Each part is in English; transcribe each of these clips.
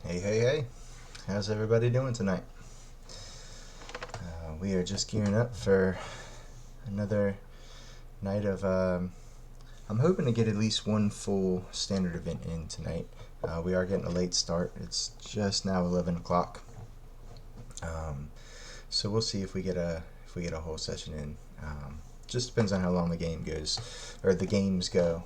Hey, hey, hey. How's everybody doing tonight? We are just gearing up for another night of. I'm hoping to get at least one full standard event in tonight. We are getting a late start. It's just now 11 o'clock. Um, so we'll see if we get a whole session in. Just depends on how long the game goes, or the games go.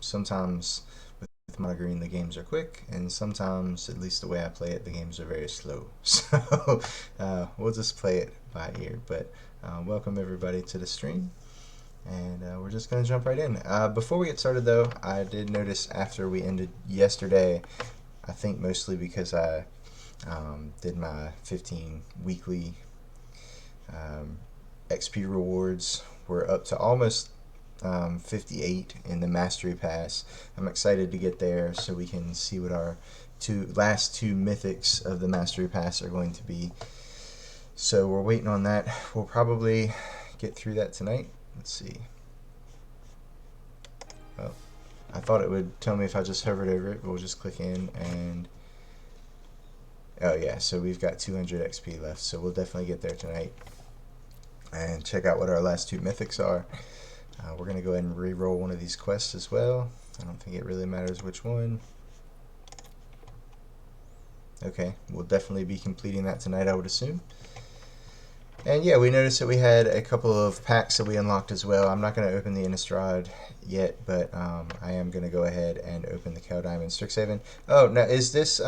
Sometimes with Mono Green, the games are quick, and sometimes, at least the way I play it, the games are very slow. So we'll just play it by ear. But welcome everybody to the stream, and we're just gonna jump right in. Before we get started, though, I did notice after we ended yesterday, I think mostly because I did my 15 weekly um, XP rewards. We're up to almost 58 in the Mastery Pass. I'm excited to get there so we can see what our last two mythics of the Mastery Pass are going to be. So we're waiting on that. We'll probably get through that tonight. Let's see. Oh, I thought it would tell me if I just hovered over it, but we'll just click in and. Oh yeah, so we've got 200 XP left, so we'll definitely get there tonight and check out what our last two mythics are. We're going to go ahead and re-roll one of these quests as well. I don't think it really matters which one. Okay, we'll definitely be completing that tonight, I would assume. And yeah, we noticed that we had a couple of packs that we unlocked as well. I'm not going to open the Innistrad yet, but I am going to go ahead and open the Cal Diamond Strixhaven. Oh, now is this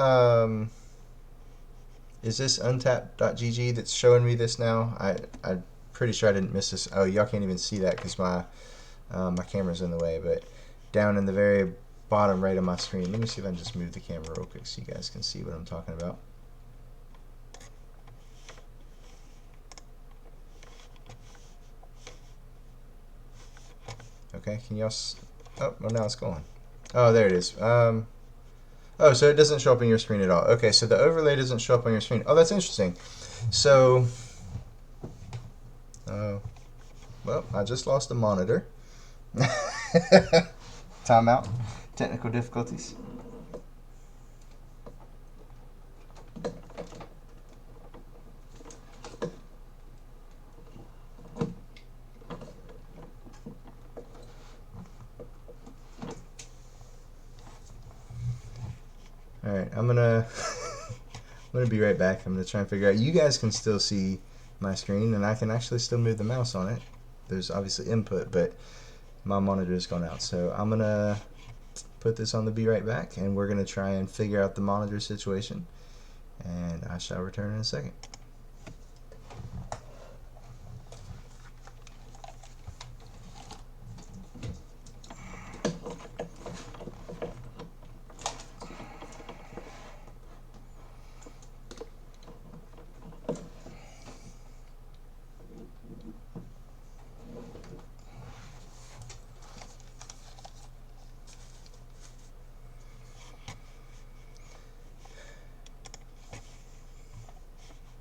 untapped.gg that's showing me this now? I'm pretty sure I didn't miss this. Oh, y'all can't even see that because my camera's in the way, but down in the very bottom right of my screen. Let me see if I can just move the camera real quick so you guys can see what I'm talking about. Okay, can y'all? Oh, well, now it's gone. Oh, there it is. Oh, so it doesn't show up on your screen at all. Okay, so the overlay doesn't show up on your screen. Oh, that's interesting. So, well, I just lost the monitor. Timeout. Technical difficulties. All right, I'm gonna I'm gonna be right back. I'm gonna try and figure out. You guys can still see my screen, and I can actually still move the mouse on it. There's obviously input, but my monitor has gone out. So I'm gonna put this on the be right back, and we're gonna try and figure out the monitor situation. And I shall return in a second.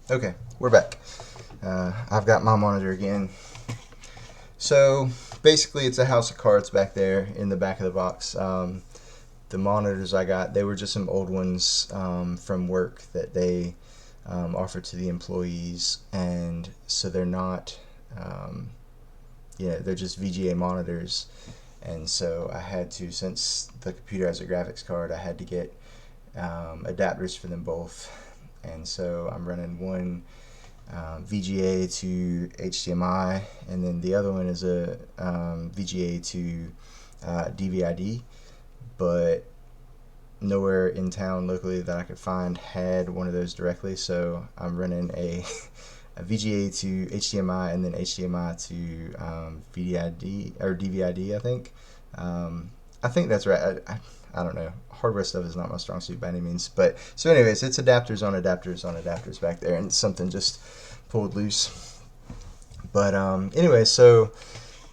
Okay, we're back. I've got my monitor again. So basically, it's a house of cards back there in the back of the box. The monitors I got, they were just some old ones from work that they offered to the employees, and so they're not, they're just VGA monitors. And so I had to, since the computer has a graphics card, I had to get adapters for them both. And so I'm running one VGA to HDMI, and then the other one is a VGA to DVI-D. But nowhere in town locally that I could find had one of those directly, so I'm running a VGA to HDMI and then HDMI to VDID or DVI-D, I think. I think that's right. I don't know. Hardware stuff is not my strong suit by any means. But so, anyways, it's adapters on adapters on adapters back there, and something just pulled loose. But anyway, so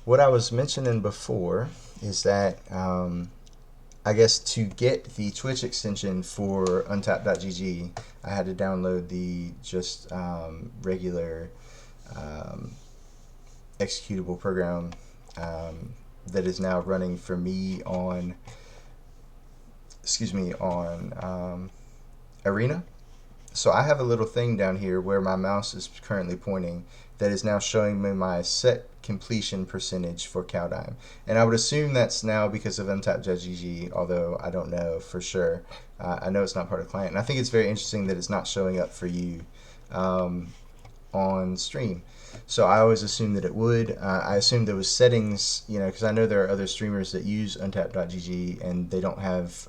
what I was mentioning before is that I guess to get the Twitch extension for Untapped.gg, I had to download the just regular um, executable program that is now running for me on, excuse me, on Arena. So I have a little thing down here where my mouse is currently pointing that is now showing me my set completion percentage for Caldime. And I would assume that's now because of Untapped.gg, although I don't know for sure. I know it's not part of the client. And I think it's very interesting that it's not showing up for you on stream. So I always assumed that it would. I assumed there was settings, because I know there are other streamers that use Untapped.gg and they don't have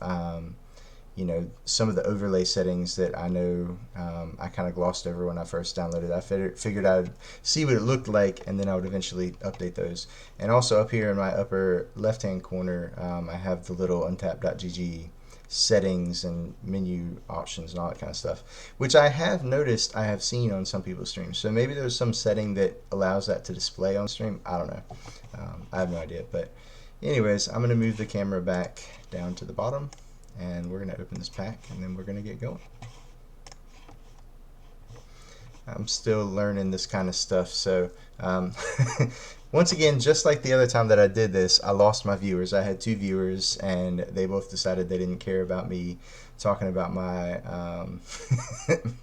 some of the overlay settings that I know I kind of glossed over when I first downloaded. I figured I'd see what it looked like, and then I would eventually update those. And also up here in my upper left-hand corner, I have the little Untapped.gg settings and menu options and all that kind of stuff, which I have noticed I have seen on some people's streams. So maybe there's some setting that allows that to display on stream. I don't know. I have no idea. But anyways, I'm going to move the camera back down to the bottom, and we're going to open this pack, and then we're going to get going. I'm still learning this kind of stuff, so once again, just like the other time that I did this, I lost my viewers. I had 2 viewers, and they both decided they didn't care about me talking about my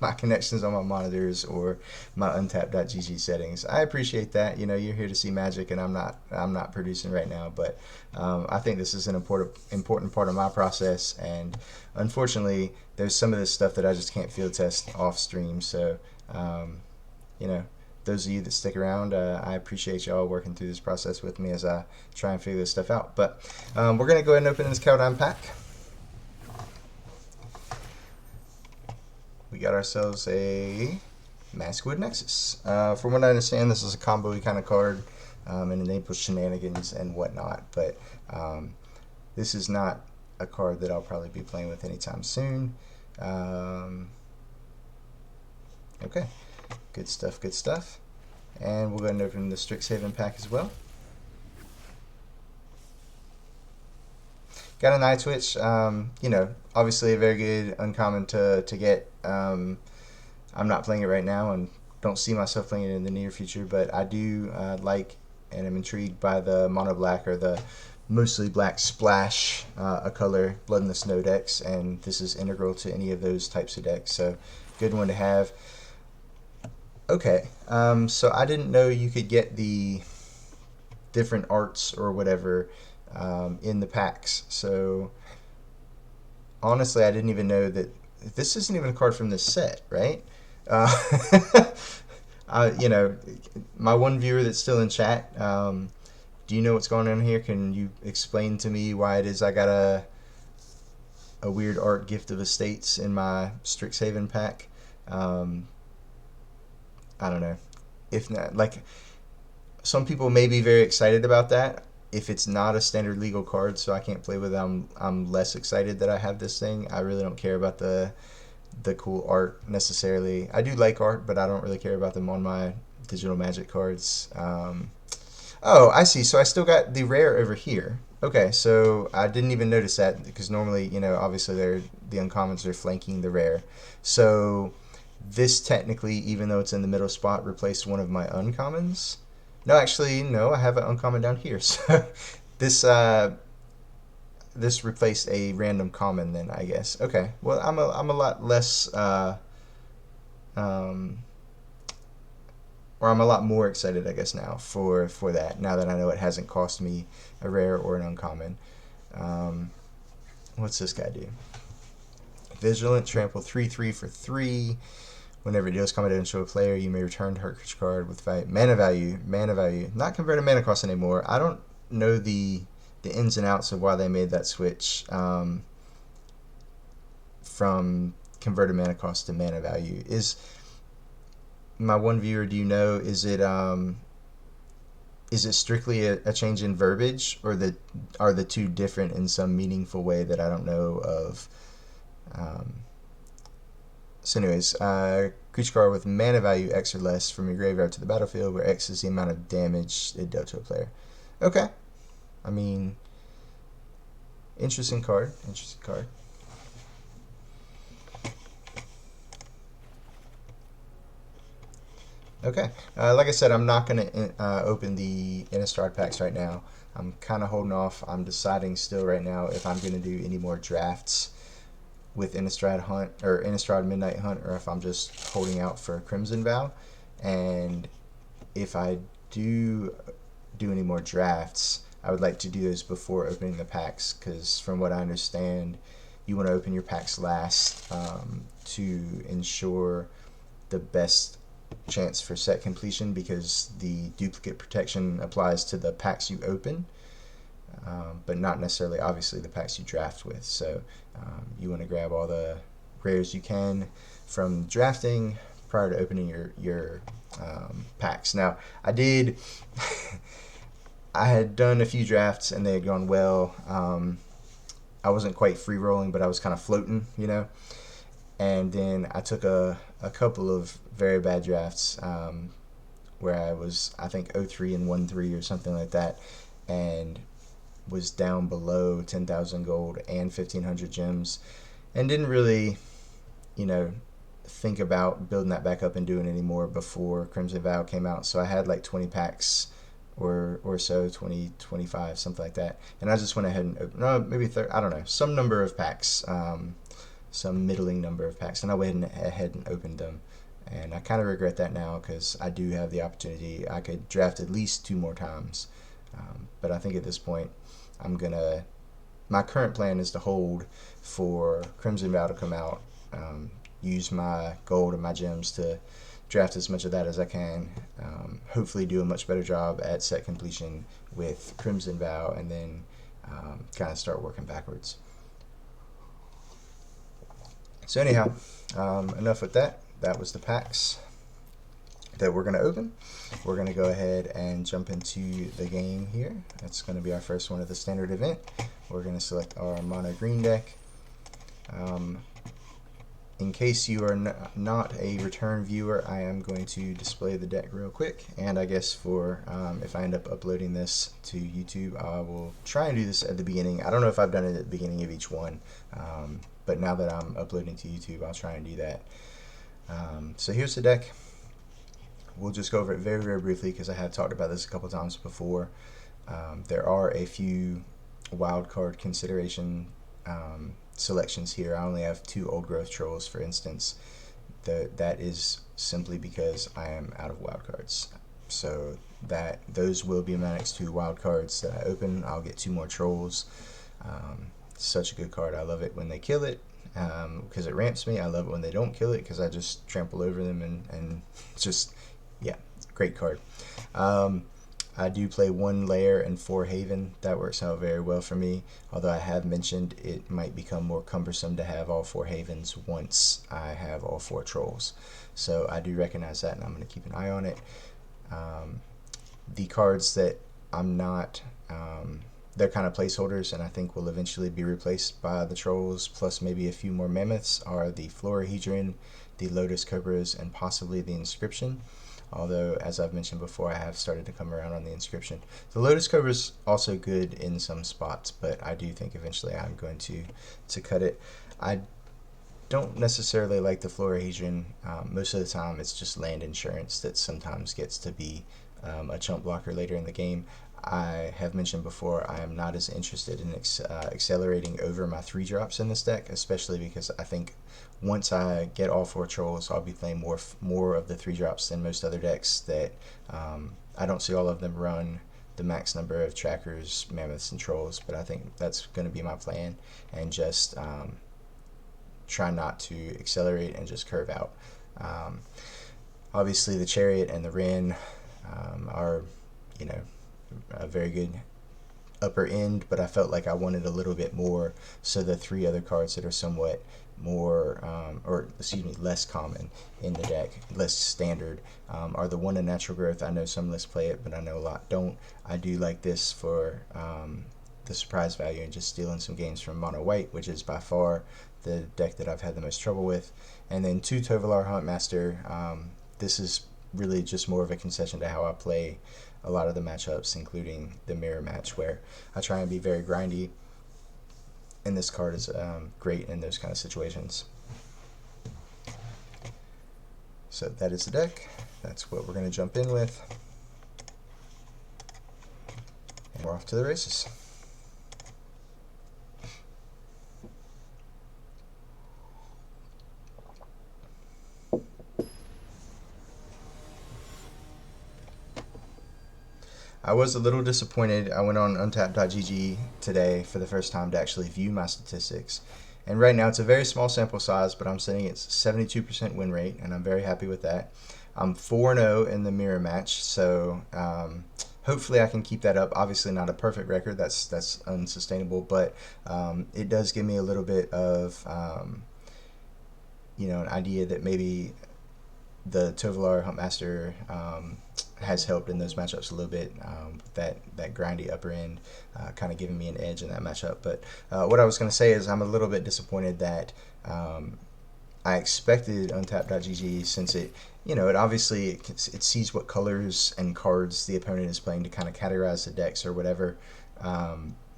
my connections on my monitors or my Untapped.gg settings. I appreciate that. You're here to see magic, and I'm not producing right now, but I think this is an important part of my process, and unfortunately, there's some of this stuff that I just can't field test off stream. So those of you that stick around, I appreciate y'all working through this process with me as I try and figure this stuff out. But we're going to go ahead and open this Caldime pack. We got ourselves a Maskwood Nexus. From what I understand, this is a combo-y kind of card and enables shenanigans and whatnot. But this is not a card that I'll probably be playing with anytime soon. Okay, good stuff, good stuff. And we'll go ahead and open the Strixhaven pack as well. Got an Eye Twitch, obviously a very good uncommon to get. I'm not playing it right now and don't see myself playing it in the near future, but I do like and am intrigued by the mono black or the mostly black splash a color Blood in the Snow decks, and this is integral to any of those types of decks, so good one to have. Okay, so I didn't know you could get the different arts or whatever in the packs. So honestly, I didn't even know that this isn't even a card from this set, right? My one viewer that's still in chat, do you know what's going on here? Can you explain to me why it is I got a weird art Gift of Estates in my Strixhaven pack? I don't know. If not, like, some people may be very excited about that. If it's not a standard legal card, so I can't play with it, I'm less excited that I have this thing. I really don't care about the cool art necessarily. I do like art, but I don't really care about them on my digital Magic cards. Oh, I see. So I still got the rare over here. Okay, so I didn't even notice that because normally, obviously the uncommons are flanking the rare. So this technically, even though it's in the middle spot, replaced one of my uncommons. No, actually, no, I have an uncommon down here. So this replaced a random common then, I guess. Okay, well, I'm a lot less, or I'm a lot more excited, I guess, now for that, now that I know it hasn't cost me a rare or an uncommon. What's this guy do? Vigilant, trample 3/3 for 3. Whenever it deals combat damage to a player, you may return her card with mana value. Not converted mana cost anymore. I don't know the ins and outs of why they made that switch from converted mana cost to mana value. Is my one viewer, do you know, is it strictly a change in verbiage, or are the two different in some meaningful way that I don't know of? So anyways, creature card with mana value X or less from your graveyard to the battlefield, where X is the amount of damage it dealt to a player. Okay. I mean, interesting card. Okay. Like I said, I'm not going to open the Innistrad packs right now. I'm kind of holding off. I'm deciding still right now if I'm going to do any more drafts with Innistrad Hunt or Innistrad Midnight Hunt, or if I'm just holding out for Crimson Vow. And if I do any more drafts, I would like to do those before opening the packs, because from what I understand, you want to open your packs last to ensure the best chance for set completion, because the duplicate protection applies to the packs you open, but not necessarily obviously the packs you draft with. So you want to grab all the rares you can from drafting prior to opening your packs. Now I did I had done a few drafts and they had gone well. I wasn't quite free rolling, but I was kind of floating, you know. And then I took a couple of very bad drafts where I was, I think, 0-3 and 1-3 or something like that, and was down below 10,000 gold and 1,500 gems, and didn't really, you know, think about building that back up and doing any more before Crimson Vow came out. So I had like 20 packs or so, 20, 25, something like that. And I just went ahead and opened, no, maybe 30, I don't know, some number of packs, some middling number of packs, and I went ahead and opened them. And I kind of regret that now, because I do have the opportunity. I could draft at least 2 more times. But I think at this point, my current plan is to hold for Crimson Vow to come out, use my gold and my gems to draft as much of that as I can, hopefully do a much better job at set completion with Crimson Vow, and then kind of start working backwards. So anyhow, enough with that. That was the packs that we're going to open. We're going to go ahead and jump into the game here. That's going to be our first one of the standard event. We're going to select our mono green deck. In case you are not a return viewer, I am going to display the deck real quick, and I guess for if I end up uploading this to YouTube, I will try and do this at the beginning. I don't know if I've done it at the beginning of each one, but now that I'm uploading to YouTube, I'll try and do that. So here's the deck. We'll just go over it very, very briefly, because I have talked about this a couple times before. There are a few wildcard consideration selections here. I only have 2 old growth trolls, for instance. That is simply because I am out of wildcards. So those will be my next 2 wildcards that I open. I'll get 2 more trolls. Such a good card. I love it when they kill it, because it ramps me. I love it when they don't kill it, because I just trample over them and just, yeah, great card. I do play 1 Lair and 4 Haven. That works out very well for me, although I have mentioned it might become more cumbersome to have all 4 Havens once I have all 4 Trolls. So I do recognize that, and I'm going to keep an eye on it. The cards that I'm not, they're kind of placeholders, and I think will eventually be replaced by the Trolls, plus maybe a few more Mammoths, are the Florahedron, the Lotus Cobras, and possibly the Inscription. Although, as I've mentioned before, I have started to come around on the Inscription. The Lotus Cobra is also good in some spots, but I do think eventually I'm going to cut it. I don't necessarily like the Florahedron. Most of the time it's just land insurance that sometimes gets to be a chump blocker later in the game. I have mentioned before, I am not as interested in accelerating over my 3-drops in this deck, especially because I think once I get all 4 trolls, I'll be playing more of the 3-drops than most other decks that I don't see all of them run the max number of trackers, mammoths, and trolls, but I think that's going to be my plan, and just try not to accelerate and just curve out. Obviously the Chariot and the Wrenn are, you know, a very good upper end, but I felt like I wanted a little bit more, so the 3 other cards that are somewhat more, less common in the deck, less standard, are the 1 in Natural Growth. I know some lists play it, but I know a lot don't. I do like this for the surprise value and just stealing some games from Mono White, which is by far the deck that I've had the most trouble with. And then 2 Tovolar Huntmaster. This is really just more of a concession to how I play a lot of the matchups, including the mirror match, where I try and be very grindy, and this card is great in those kind of situations. So that is the deck. That's what we're going to jump in with, and we're off to the races. I was a little disappointed. I went on Untapped.gg today for the first time to actually view my statistics. And right now it's a very small sample size, but I'm sitting at 72% win rate, and I'm very happy with that. I'm 4-0 in the mirror match, so hopefully I can keep that up. Obviously not a perfect record, that's unsustainable, but it does give me a little bit of an idea that maybe the Tovolar Huntmaster has helped in those matchups a little bit. That grindy upper end kind of giving me an edge in that matchup. But what I was going to say is I'm a little bit disappointed that I expected Untapped.gg, since it obviously it sees what colors and cards the opponent is playing to kind of categorize the decks or whatever.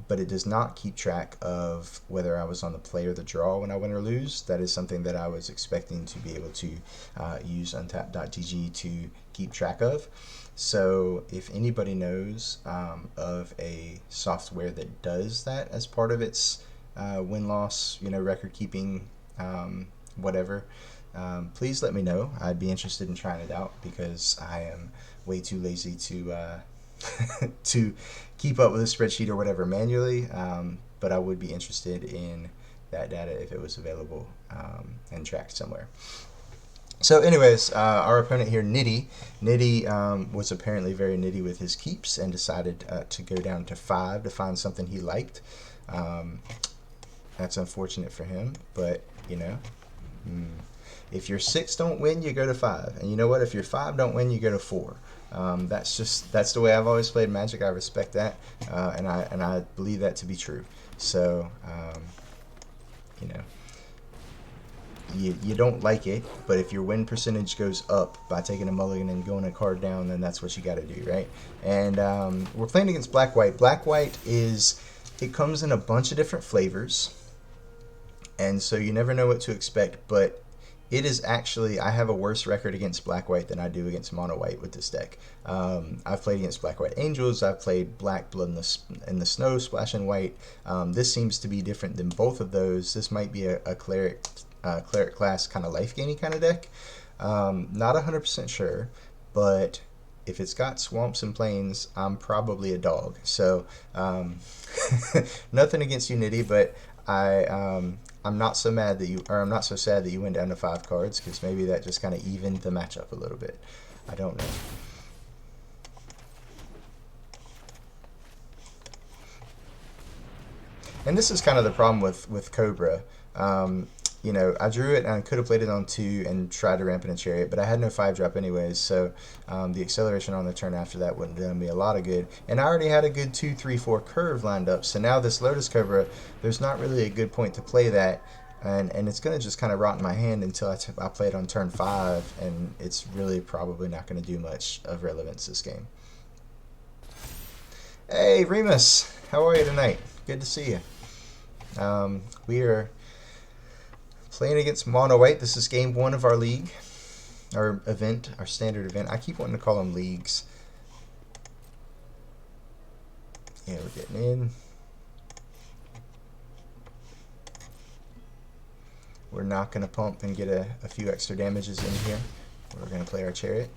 But it does not keep track of whether I was on the play or the draw when I win or lose. That is something that I was expecting to be able to use Untapped.gg to keep track of. So if anybody knows of a software that does that as part of its win-loss, record keeping, whatever, please let me know. I'd be interested in trying it out because I am way too lazy to to keep up with a spreadsheet or whatever manually, but I would be interested in that data if it was available and tracked somewhere. So anyways, our opponent here, Nitty, was apparently very nitty with his keeps and decided to go down to 5 to find something he liked. That's unfortunate for him, but if your 6 don't win, you go to 5, and you know what? If your 5 don't win, you go to 4. That's the way I've always played Magic. I respect that, and I believe that to be true. So you don't like it, but if your win percentage goes up by taking a mulligan and going a card down, then that's what you got to do, right? And we're playing against Black White. Black White it comes in a bunch of different flavors, and so you never know what to expect, but it is actually, I have a worse record against Black White than I do against Mono White with this deck. I've played against Black White Angels, I've played Black Blood in the Snow, Splash and White. This seems to be different than both of those. This might be a cleric class kind of life gaining kind of deck. Not 100% sure, but if it's got swamps and plains, I'm probably a dog. So nothing against you, Nitty, but I'm not so mad that I'm not so sad that you went down to 5 cards, because maybe that just kind of evened the matchup a little bit. I don't know. And this is kind of the problem with Cobra. I drew it and I could have played it on 2 and tried to ramp in a Chariot, but I had no 5-drop anyways, so the acceleration on the turn after that wouldn't do me a lot of good. And I already had a good 2, 3, 4 curve lined up, so now this Lotus Cobra, there's not really a good point to play that, and it's going to just kind of rot in my hand until I play it on turn 5, and it's really probably not going to do much of relevance this game. Hey, Remus! How are you tonight? Good to see you. We are playing against Mono White. This is game 1 of our league, our event, our standard event. I keep wanting to call them leagues. Yeah, we're getting in. We're not going to pump and get a few extra damages in here. We're going to play our Chariot.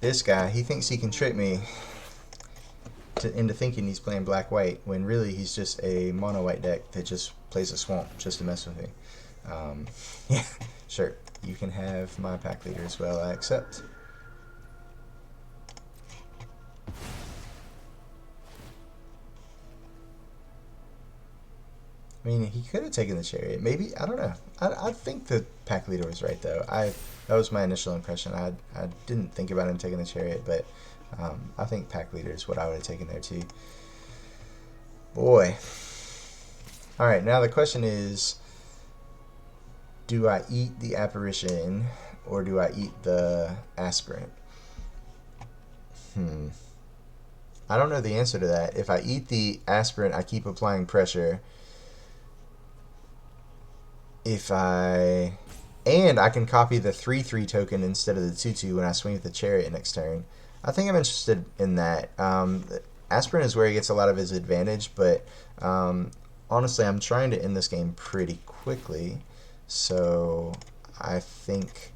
This guy, he thinks he can trick me into thinking he's playing Black-White, when really he's just a Mono-White deck that just plays a swamp just to mess with me. Yeah, sure. You can have my pack leader as well, I accept. I mean, he could have taken the Chariot. Maybe, I don't know. I think the pack leader was right, though. That was my initial impression. I didn't think about him taking the Chariot, but I think pack leader is what I would have taken there, too. Boy. Alright, now the question is, do I eat the Apparition or do I eat the Aspirant? I don't know the answer to that. If I eat the Aspirant, I keep applying pressure. And I can copy the 3/3 token instead of the 2/2 when I swing with the Chariot next turn. I think I'm interested in that. Aspirant is where he gets a lot of his advantage, but honestly, I'm trying to end this game pretty quickly, so I think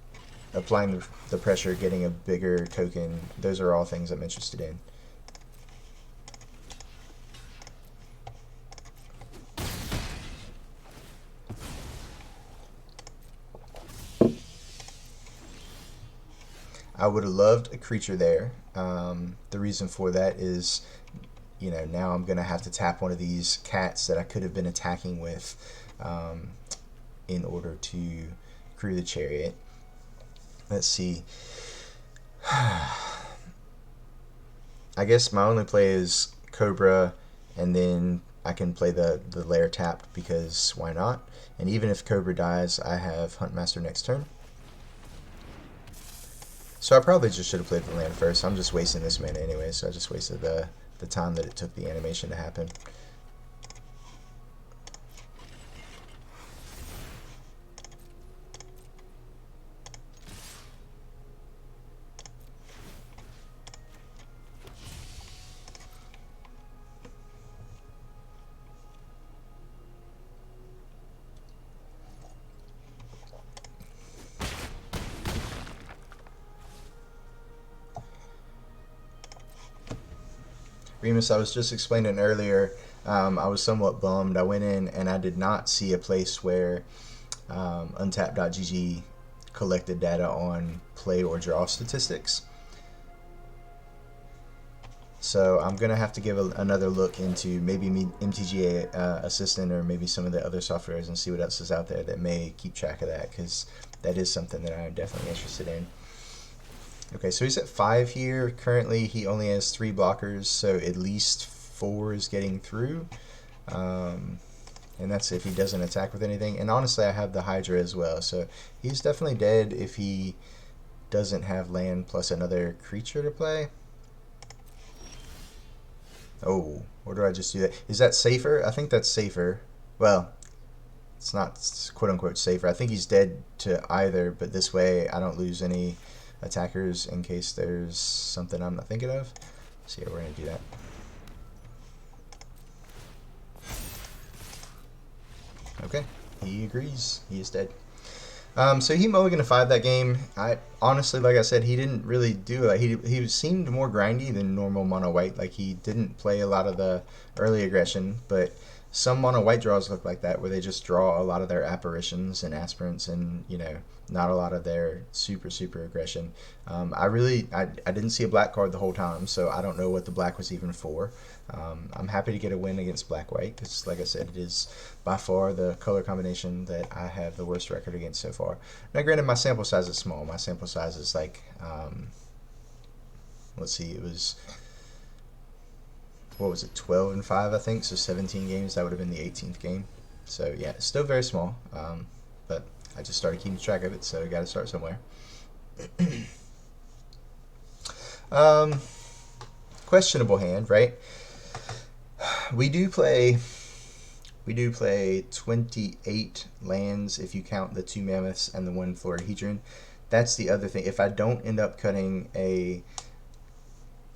applying the pressure, getting a bigger token, those are all things I'm interested in. I would have loved a creature there. The reason for that is, you know, now I'm going to have to tap one of these cats that I could have been attacking with in order to crew the chariot. Let's see. I guess my only play is Cobra, and then I can play the lair tap because why not? And even if Cobra dies, I have Huntmaster next turn. So I probably just should have played the land first. I'm just wasting this mana anyway, so I just wasted the time that it took the animation to happen. Remus, I was just explaining earlier, I was somewhat bummed. I went in and I did not see a place where Untap.gg collected data on play or draw statistics. So I'm going to have to give another look into maybe MTGA Assistant or maybe some of the other softwares and see what else is out there that may keep track of that, because that is something that I'm definitely interested in. Okay, so he's at 5 here. Currently, he only has 3 blockers, so at least 4 is getting through. And that's if he doesn't attack with anything. And honestly, I have the Hydra as well, so he's definitely dead if he doesn't have land plus another creature to play. Oh, or do I just do that? Is that safer? I think that's safer. Well, it's not quote-unquote safer. I think he's dead to either, but this way I don't lose any attackers in case there's something I'm not thinking of. So yeah, we're going to do that. Okay, he agrees. He is dead. So he mulliganed 5 that game. I honestly, like I said, he didn't really do it. He seemed more grindy than normal mono white. Like, he didn't play a lot of the early aggression, but some mono white draws look like that, where they just draw a lot of their apparitions and aspirants, and you know, not a lot of their super aggression. I didn't see a black card the whole time, so I don't know what the black was even for. I'm happy to get a win against black-white because, like I said, it is by far the color combination that I have the worst record against so far. Now, granted, my sample size is small. My sample size is like, let's see, it was, what was it, 12 and 5, I think, so 17 games. That would have been the 18th game. So, yeah, it's still very small, but I just started keeping track of it, so I got to start somewhere. Questionable hand, right? We do play 28 lands if you count the 2 mammoths and the 1 Florahedron. That's the other thing. If I don't end up cutting the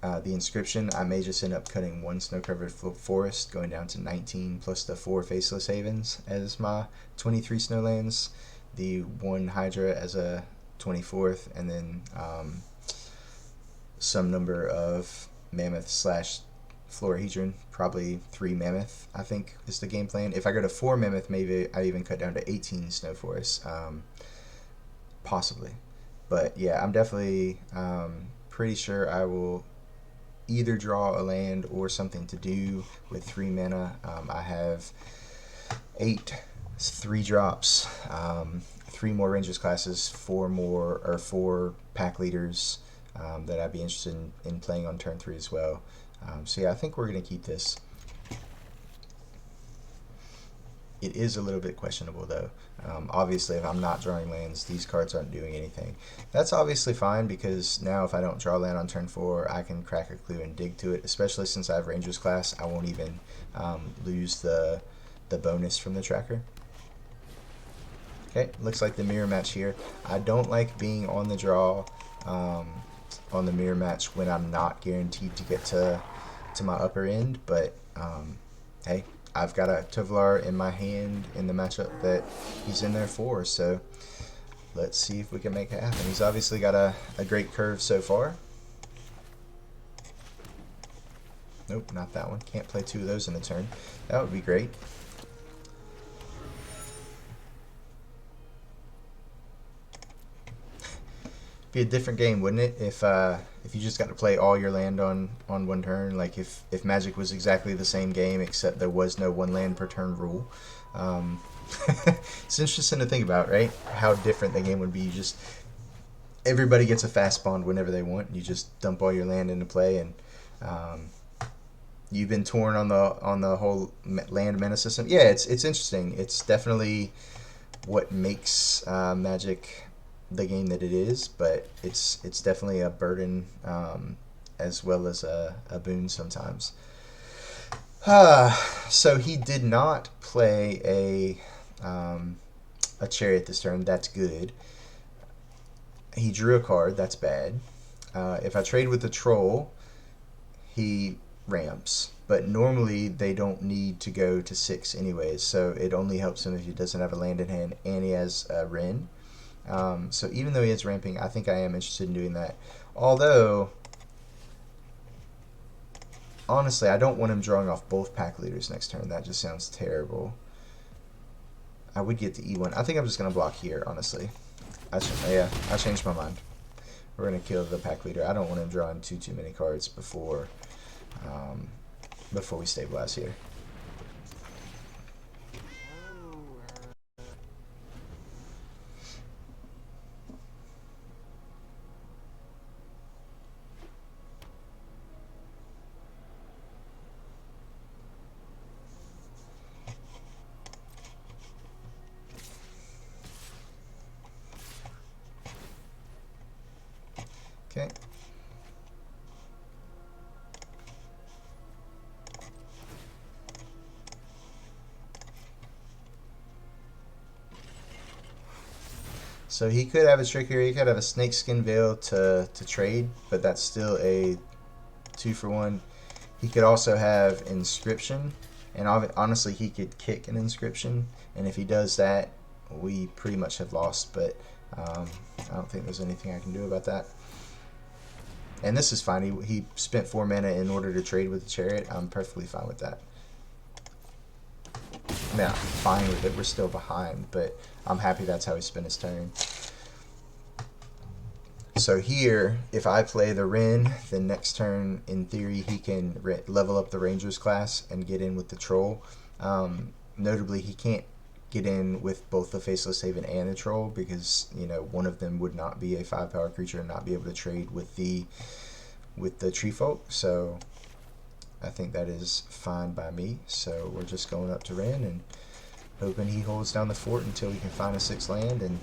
inscription, I may just end up cutting 1 snow-covered forest, going down to 19 plus the 4 faceless havens as my 23 snowlands, the 1 hydra as a 24th, and then some number of mammoth slash Florahedron, probably 3 mammoth, I think is the game plan. If I go to 4 mammoth, maybe I even cut down to 18 snow forests, possibly. But yeah, I'm definitely pretty sure I will either draw a land or something to do with 3 mana. I have 8 3 drops, 3 more Rangers classes, 4 pack leaders that I'd be interested in playing on turn 3 as well. So yeah, I think we're going to keep this. It is a little bit questionable though. Obviously, if I'm not drawing lands, these cards aren't doing anything. That's obviously fine, because now if I don't draw land on turn 4, I can crack a clue and dig to it, especially since I have Rangers class. I won't even lose the bonus from the tracker. Okay, looks like the mirror match here. I don't like being on the draw on the mirror match when I'm not guaranteed to get to my upper end, but hey, I've got a Tovolar in my hand in the matchup that he's in there for, so let's see if we can make it happen. He's obviously got a great curve so far. Nope, not that one. Can't play 2 of those in a turn. That would be great. Be a different game, wouldn't it? If you just got to play all your land on one turn, like if Magic was exactly the same game except there was no 1 land per turn rule. It's interesting to think about, right? How different the game would be. You just everybody gets a fast bond whenever they want. You just dump all your land into play, and you've been torn on the whole land mana system. Yeah, it's interesting. It's definitely what makes Magic the game that it is, but it's definitely a burden as well as a boon sometimes. So he did not play a chariot this turn. That's good. He drew a card. That's bad. If I trade with the troll, he ramps. But normally they don't need to go to 6 anyways, so it only helps him if he doesn't have a land in hand and he has a Wrenn. So even though he is ramping, I think I am interested in doing that. Although, honestly, I don't want him drawing off both pack leaders next turn. That just sounds terrible. I would get the E1. I think I'm just going to block here, honestly. I changed my mind. We're going to kill the pack leader. I don't want him drawing too many cards before we stabilize here. Okay. So he could have a trick here. He could have a Snakeskin Veil to trade, but that's still a 2-for-1. He could also have Inscription, and honestly he could kick an Inscription, and if he does that, we pretty much have lost, but I don't think there's anything I can do about that. And this is fine. He spent 4 mana in order to trade with the Chariot. I'm perfectly fine with that. Yeah, fine with it. We're still behind, but I'm happy that's how he spent his turn. So here, if I play the Wrenn, then next turn, in theory, he can level up the Rangers class and get in with the Troll. Notably, he can't get in with both the Faceless Haven and the Troll because, you know, one of them would not be a 5-power creature and not be able to trade with the Tree Folk. So I think that is fine by me. So we're just going up to Wrenn and hoping he holds down the fort until we can find a 6th land and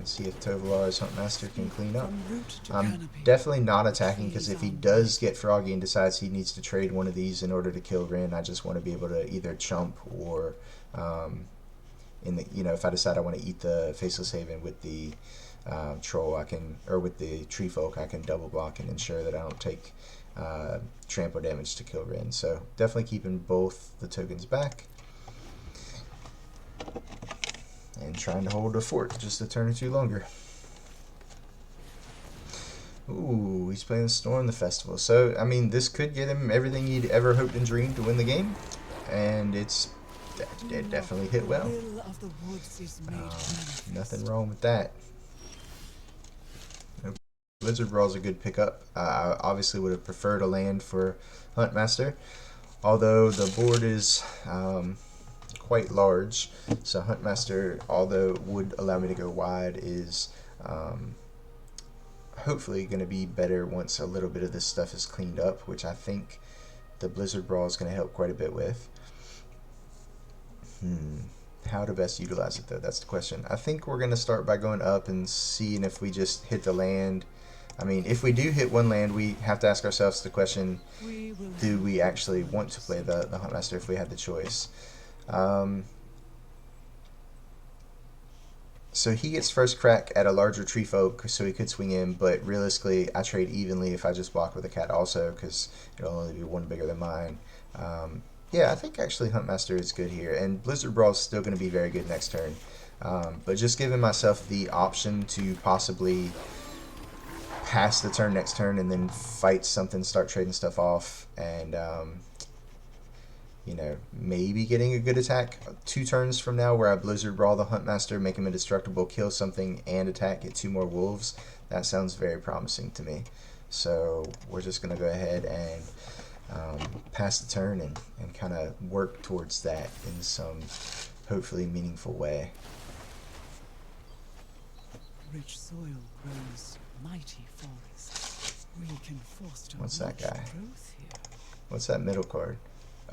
see if Tovolar's Huntmaster can clean up. I'm definitely not attacking because if he does get froggy and decides he needs to trade one of these in order to kill Wrenn, I just want to be able to either chump or if I decide I want to eat the Faceless Haven with the Troll, or with the Tree Folk, I can double block and ensure that I don't take trample damage to kill Wrenn. So definitely keeping both the tokens back and trying to hold the fort just a turn or 2 longer. Ooh, he's playing Storm the Festival. So, I mean, this could get him everything he'd ever hoped and dreamed to win the game. And it definitely hit well. Nothing wrong with that. Blizzard Brawl is a good pickup. I obviously would have preferred a land for Huntmaster, although the board is quite large. So Huntmaster, although it would allow me to go wide, is hopefully going to be better once a little bit of this stuff is cleaned up, which I think the Blizzard Brawl is going to help quite a bit with. How to best utilize it, though, that's the question. I think we're going to start by going up and seeing if we just hit the land. I mean, if we do hit one land, we have to ask ourselves the question, do we actually want to play the Huntmaster if we had the choice? So he gets first crack at a larger Tree Folk, so he could swing in, but realistically, I trade evenly if I just block with a cat also, because it'll only be one bigger than mine. Yeah, I think actually Huntmaster is good here, and Blizzard Brawl is still going to be very good next turn. But just giving myself the option to possibly pass the turn next turn and then fight something, start trading stuff off, and you know, maybe getting a good attack 2 turns from now where I Blizzard Brawl the Huntmaster, make him indestructible, kill something, and attack, get 2 more wolves. That sounds very promising to me. So we're just going to go ahead and pass the turn and kind of work towards that in some hopefully meaningful way. Rich soil grows mighty forests. We can foster What's that guy? growth here. What's that middle card?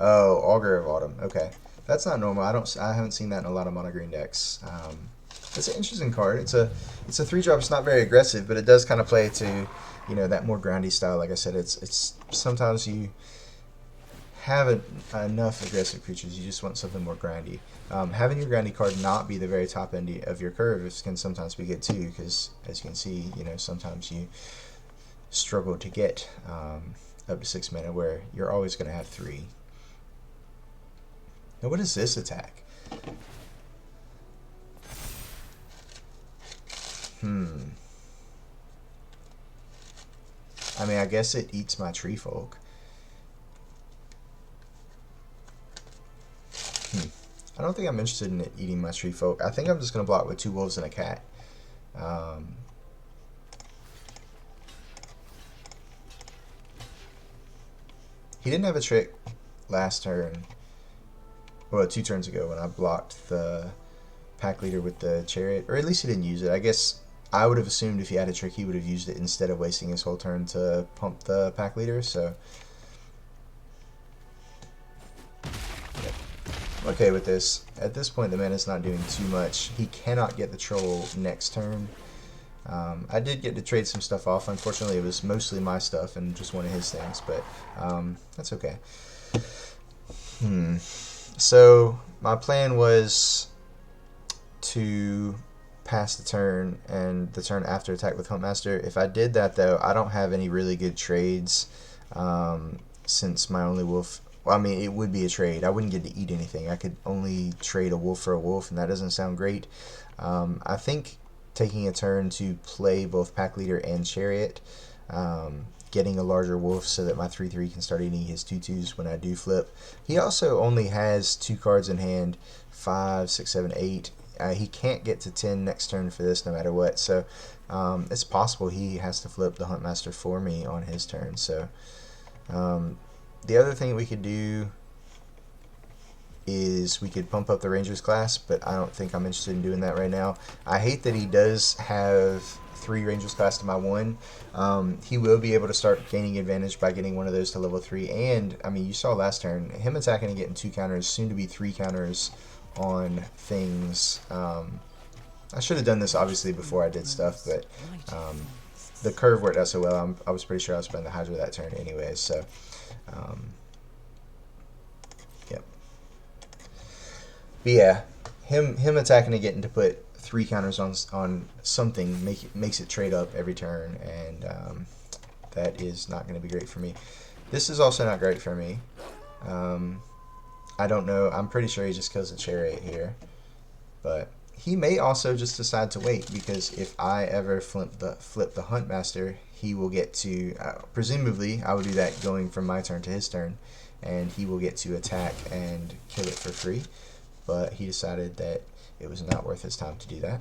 Oh, Augur of Autumn. Okay, that's not normal. I haven't seen that in a lot of mono green decks. It's an interesting card. It's a 3-drop. It's not very aggressive, but it does kind of play to, you know, that more grindy style. Like I said, it's sometimes you have enough aggressive creatures. You just want something more grindy. Having your grindy card not be the very top end of your curve can sometimes be good too, because as you can see, you know, sometimes you struggle to get up to 6 mana where you're always going to have 3. Now, what is this attack? I mean, I guess it eats my tree folk. I don't think I'm interested in it eating my tree folk. I think I'm just going to block with 2 wolves and a cat. He didn't have a trick last turn. Well, 2 turns ago when I blocked the pack leader with the chariot, or at least he didn't use it. I guess I would have assumed if he had a trick he would have used it instead of wasting his whole turn to pump the pack leader, so yep. I'm okay with this. At this point the mana's not doing too much. He cannot get the troll next turn. I did get to trade some stuff off. Unfortunately it was mostly my stuff and just one of his things, but that's okay. So my plan was to pass the turn and the turn after attack with Huntmaster. If I did that though, I don't have any really good trades since my only wolf, well, I mean, it would be a trade. I wouldn't get to eat anything. I could only trade a wolf for a wolf, and that doesn't sound great. I think taking a turn to play both pack leader and chariot, getting a larger wolf so that my 3/3 can start eating his 2/2s when I do flip. He also only has 2 cards in hand, 5, 6, 7, 8. He can't get to 10 next turn for this no matter what, so it's possible he has to flip the Huntmaster for me on his turn. So the other thing we could do is we could pump up the Ranger's class, but I don't think I'm interested in doing that right now. I hate that he does have 3 Ranger's class to my 1. He will be able to start gaining advantage by getting one of those to level 3, and I mean, you saw last turn him attacking and getting 2 counters, soon to be 3 counters on things. I should have done this obviously before I did stuff, but the curve worked out so well. I was pretty sure I was playing the Hydra that turn anyway, so yep. But yeah, him attacking and getting to put 3 counters on something makes it trade up every turn, and that is not going to be great for me. This is also not great for me. I don't know. I'm pretty sure he just kills the chariot here, but he may also just decide to wait, because if I ever flip the Huntmaster, he will get to presumably I would do that going from my turn to his turn, and he will get to attack and kill it for free. But he decided that it was not worth his time to do that,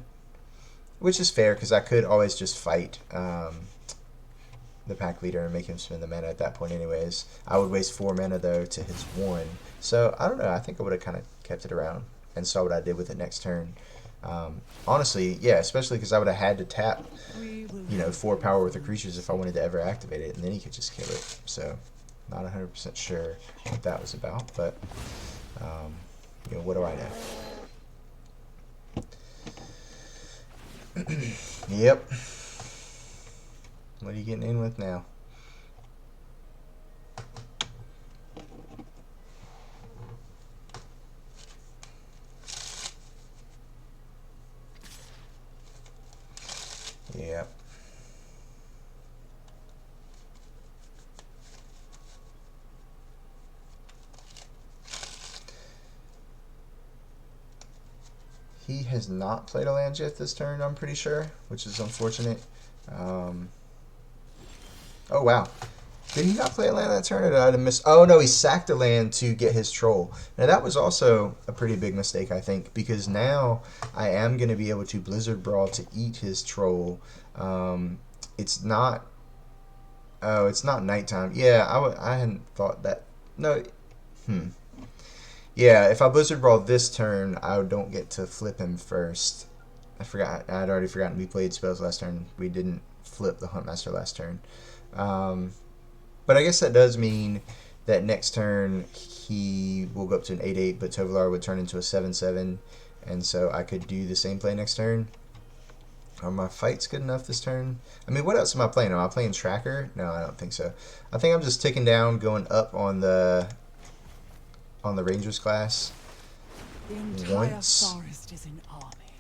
which is fair, because I could always just fight the pack leader and make him spend the mana at that point anyways. I would waste 4 mana though to his 1, so I don't know. I think I would have kind of kept it around and saw what I did with it next turn. Honestly, yeah, especially because I would have had to tap, 4 power with the creatures if I wanted to ever activate it, and then he could just kill it. So not 100% sure what that was about, but what do I know? Yep. What are you getting in with now? Yep. He has not played a land yet this turn, I'm pretty sure, which is unfortunate. Oh, wow. Did he not play a land that turn, or did I miss? Oh, no, he sacked a land to get his troll. Now, that was also a pretty big mistake, I think, because now I am going to be able to Blizzard Brawl to eat his troll. It's not... Oh, it's not nighttime. Yeah, I hadn't thought that. No. Yeah, if I Blizzard Brawl this turn, I don't get to flip him first. I forgot. I'd already forgotten we played spells last turn. We didn't flip the Huntmaster last turn. But I guess that does mean that next turn he will go up to an 8/8, but Tovolar would turn into a 7/7, and so I could do the same play next turn. Are my fights good enough this turn? I mean, what else am I playing? Am I playing Tracker? No, I don't think so. I think I'm just ticking down, going up on the Rangers class. The entire forest is an army.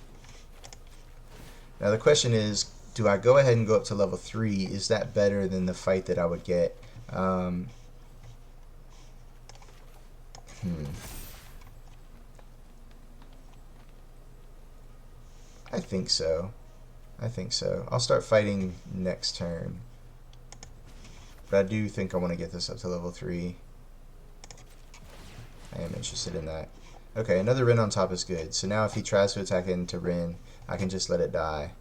Now the question is, do I go ahead and go up to level 3? Is that better than the fight that I would get? I think so. I'll start fighting next turn. But I do think I want to get this up to level 3. I am interested in that. Okay, another Wrenn on top is good. So now if he tries to attack into Wrenn, I can just let it die.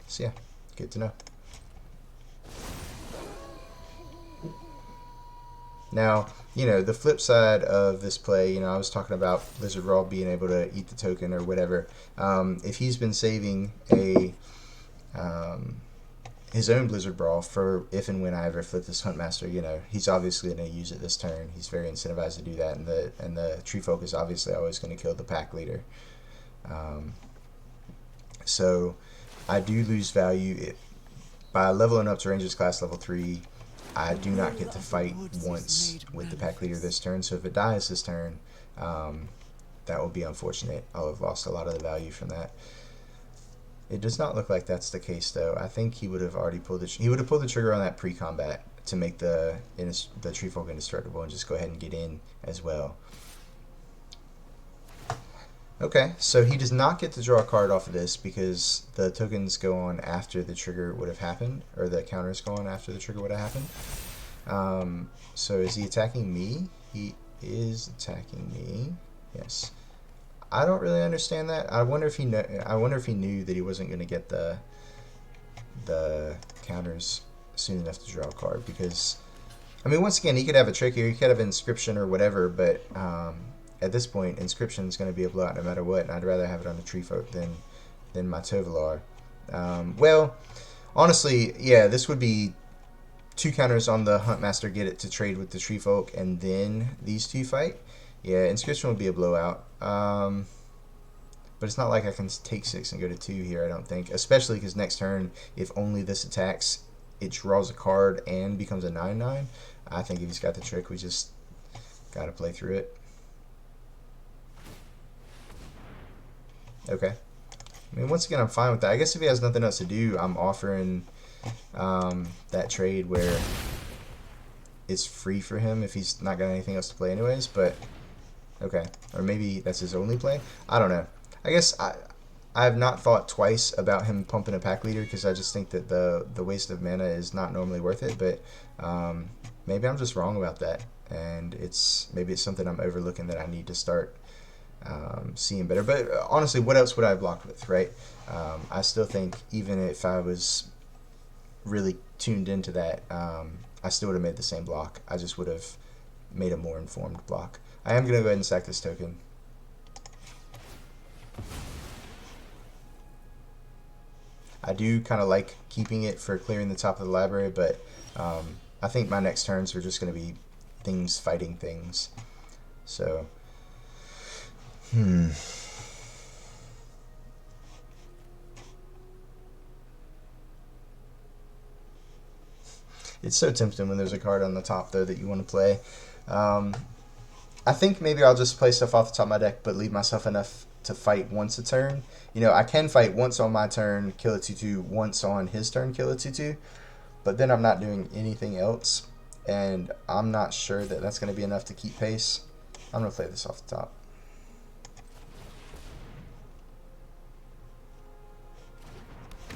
So yeah, good to know. Now, you know, the flip side of this play, you know, I was talking about Blizzard Brawl being able to eat the token or whatever. If he's been saving his own Blizzard Brawl for if and when I ever flip this Huntmaster, you know, he's obviously going to use it this turn. He's very incentivized to do that, and the Tree Folk is obviously always going to kill the pack leader. So I do lose value by leveling up to Rangers class level 3. I do not get to fight once with the pack leader this turn, so if it dies this turn, that will be unfortunate. I'll have lost a lot of the value from that. It does not look like that's the case, though. I think he would have already pulled the trigger on that pre-combat to make the Tree Folk indestructible and just go ahead and get in as well. Okay, so he does not get to draw a card off of this because the tokens go on after the trigger would have happened, or the counters go on after the trigger would have happened. So is he attacking me? He is attacking me. Yes. I don't really understand that. I wonder if he knew that he wasn't going to get the counters soon enough to draw a card, because I mean, once again, he could have a trick here. He could have Inscription or whatever, but at this point, Inscription is going to be a blowout no matter what, and I'd rather have it on the Tree Folk than my Tovolar. Well, honestly, yeah, this would be 2 counters on the Huntmaster, get it to trade with the Tree Folk, and then these 2 fight. Yeah, Inscription would be a blowout. But it's not like I can take 6 and go to 2 here, I don't think. Especially because next turn, if only this attacks, it draws a card and becomes a 9/9. I think if he's got the trick, we just got to play through it. Okay. I mean, once again, I'm fine with that. I guess if he has nothing else to do, I'm offering that trade where it's free for him if he's not got anything else to play anyways, but okay. Or maybe that's his only play? I don't know. I guess I have not thought twice about him pumping a pack leader because I just think that the waste of mana is not normally worth it, but maybe I'm just wrong about that, and maybe it's something I'm overlooking that I need to start seeing better. But honestly, what else would I have blocked with, right? I still think even if I was really tuned into that, I still would have made the same block. I just would have made a more informed block. I am going to go ahead and sack this token. I do kind of like keeping it for clearing the top of the library, but I think my next turns are just going to be things fighting things. So, It's so tempting when there's a card on the top, though, that you want to play. I think maybe I'll just play stuff off the top of my deck, but leave myself enough to fight once a turn. You know, I can fight once on my turn, kill a 2/2, once on his turn, kill a 2/2, but then I'm not doing anything else, and I'm not sure that that's going to be enough to keep pace. I'm going to play this off the top.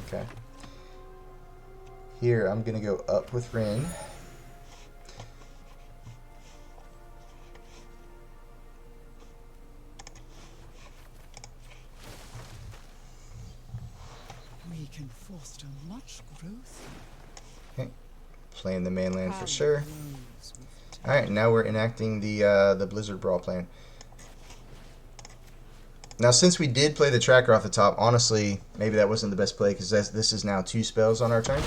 Okay. Here, I'm going to go up with Rin. We can foster much growth. Okay. Playing the mainland for Power sure. grows with time. Alright, now we're enacting the Blizzard Brawl plan. Now, since we did play the tracker off the top, honestly, maybe that wasn't the best play because this is now 2 spells on our turn,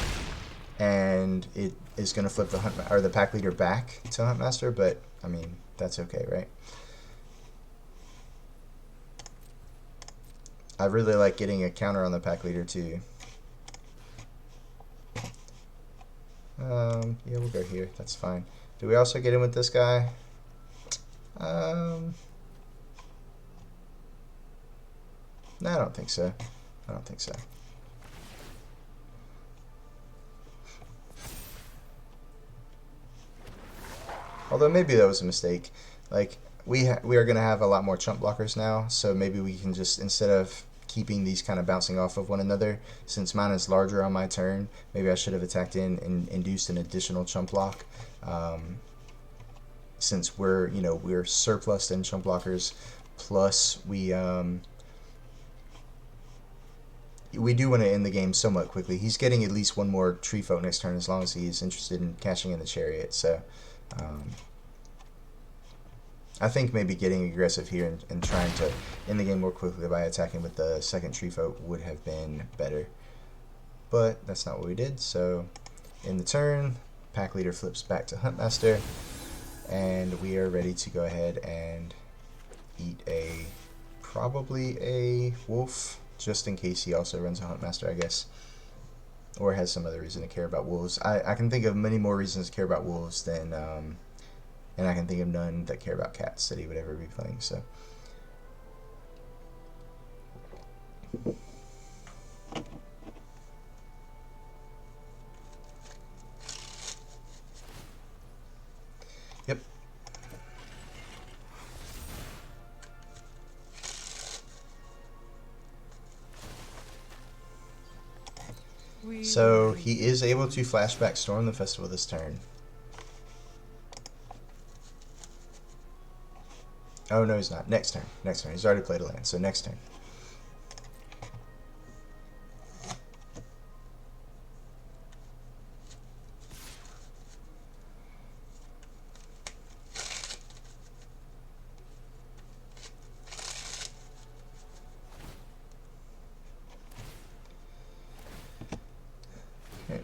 and it is going to flip the pack leader back to Huntmaster. But I mean, that's okay, right? I really like getting a counter on the pack leader too. Yeah, we'll go here. That's fine. Do we also get in with this guy? No, I don't think so. I don't think so. Although maybe that was a mistake. Like, we are going to have a lot more chump blockers now, so maybe we can just, instead of keeping these kind of bouncing off of one another, since mine is larger on my turn, maybe I should have attacked in and induced an additional chump block. Since we're surplus in chump blockers, plus we do want to end the game somewhat quickly. He's getting at least one more tree folk next turn as long as he's interested in cashing in the chariot. So I think maybe getting aggressive here and trying to end the game more quickly by attacking with the second tree folk would have been better. But that's not what we did. So in the turn, pack leader flips back to Huntmaster, and we are ready to go ahead and eat probably a wolf, just in case he also runs a Huntmaster, I guess. Or has some other reason to care about wolves. I can think of many more reasons to care about wolves than, and I can think of none that care about cats that he would ever be playing, so. Yep. So he is able to flashback Storm the Festival this turn. Oh no, he's not. Next turn. Next turn. He's already played a land, so next turn. Okay.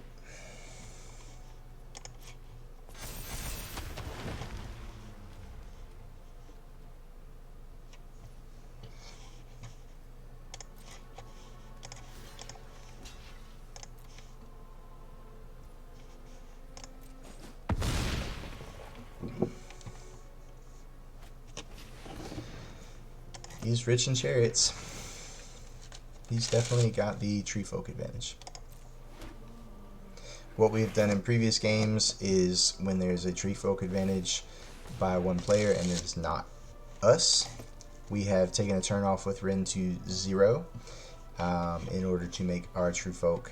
He's rich in chariots. He's definitely got the tree folk advantage. What we've done in previous games is when there's a tree folk advantage by one player and it is not us, we have taken a turn off with Rin to 0 in order to make our tree folk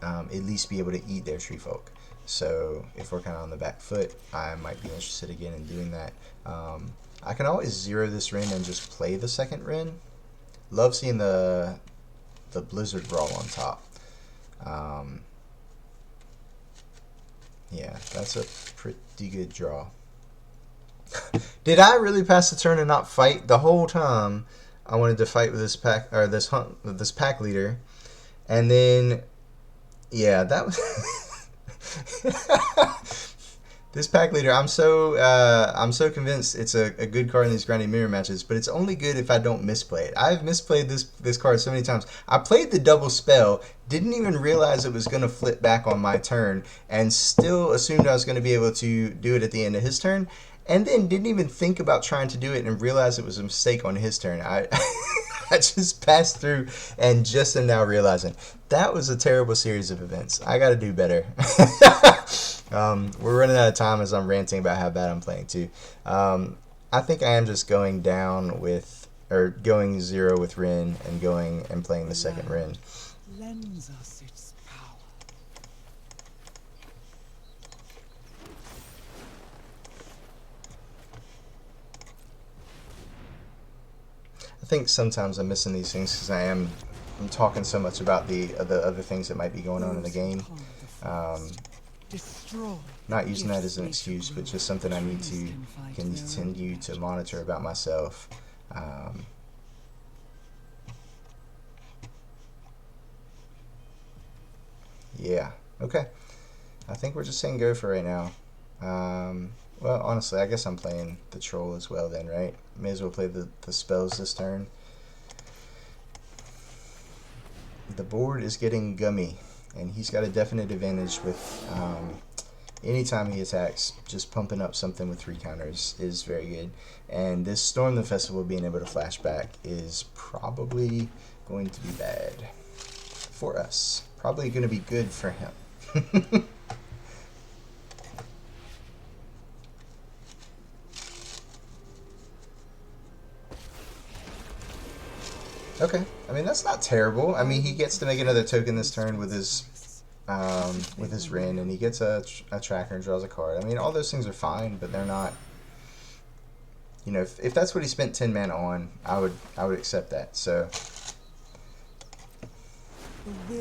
at least be able to eat their tree folk. So if we're kind of on the back foot, I might be interested again in doing that. I can always 0 this Rin and just play the second Rin. Love seeing the Blizzard Brawl on top. Yeah, that's a pretty good draw. Did I really pass the turn and not fight? The whole time I wanted to fight with this pack leader, and then yeah, that was this pack leader. I'm so convinced it's a good card in these grinding mirror matches, but it's only good if I don't misplay it. I've misplayed this card so many times. I played the double spell, didn't even realize it was going to flip back on my turn, and still assumed I was going to be able to do it at the end of his turn, and then didn't even think about trying to do it and realized it was a mistake on his turn. I just passed through and just am now realizing that was a terrible series of events. I got to do better. We're running out of time as I'm ranting about how bad I'm playing too. I think I am just going down with, or going 0 with Rin and going and playing the second Rin. lends us its power. I think sometimes I'm missing these things because I'm talking so much about the other things that might be going on in the Those who game. harm the forest destroy Not the using that as gifts an nature excuse, but just grows. something I need Trees to can fight their own continue to battles. monitor about myself. Yeah. Okay. I think we're just saying go for right now. Well, honestly, I guess I'm playing the troll as well then, right? May as well play the spells this turn. The board is getting gummy, and he's got a definite advantage with anytime he attacks. Just pumping up something with 3 counters is very good. And this Storm the Festival being able to flashback is probably going to be bad for us. Probably going to be good for him. Okay, I mean that's not terrible. I mean he gets to make another token this turn with his Rin, and he gets a tracker and draws a card. I mean all those things are fine, but they're not. You know, if that's what he spent 10 mana on, I would accept that. So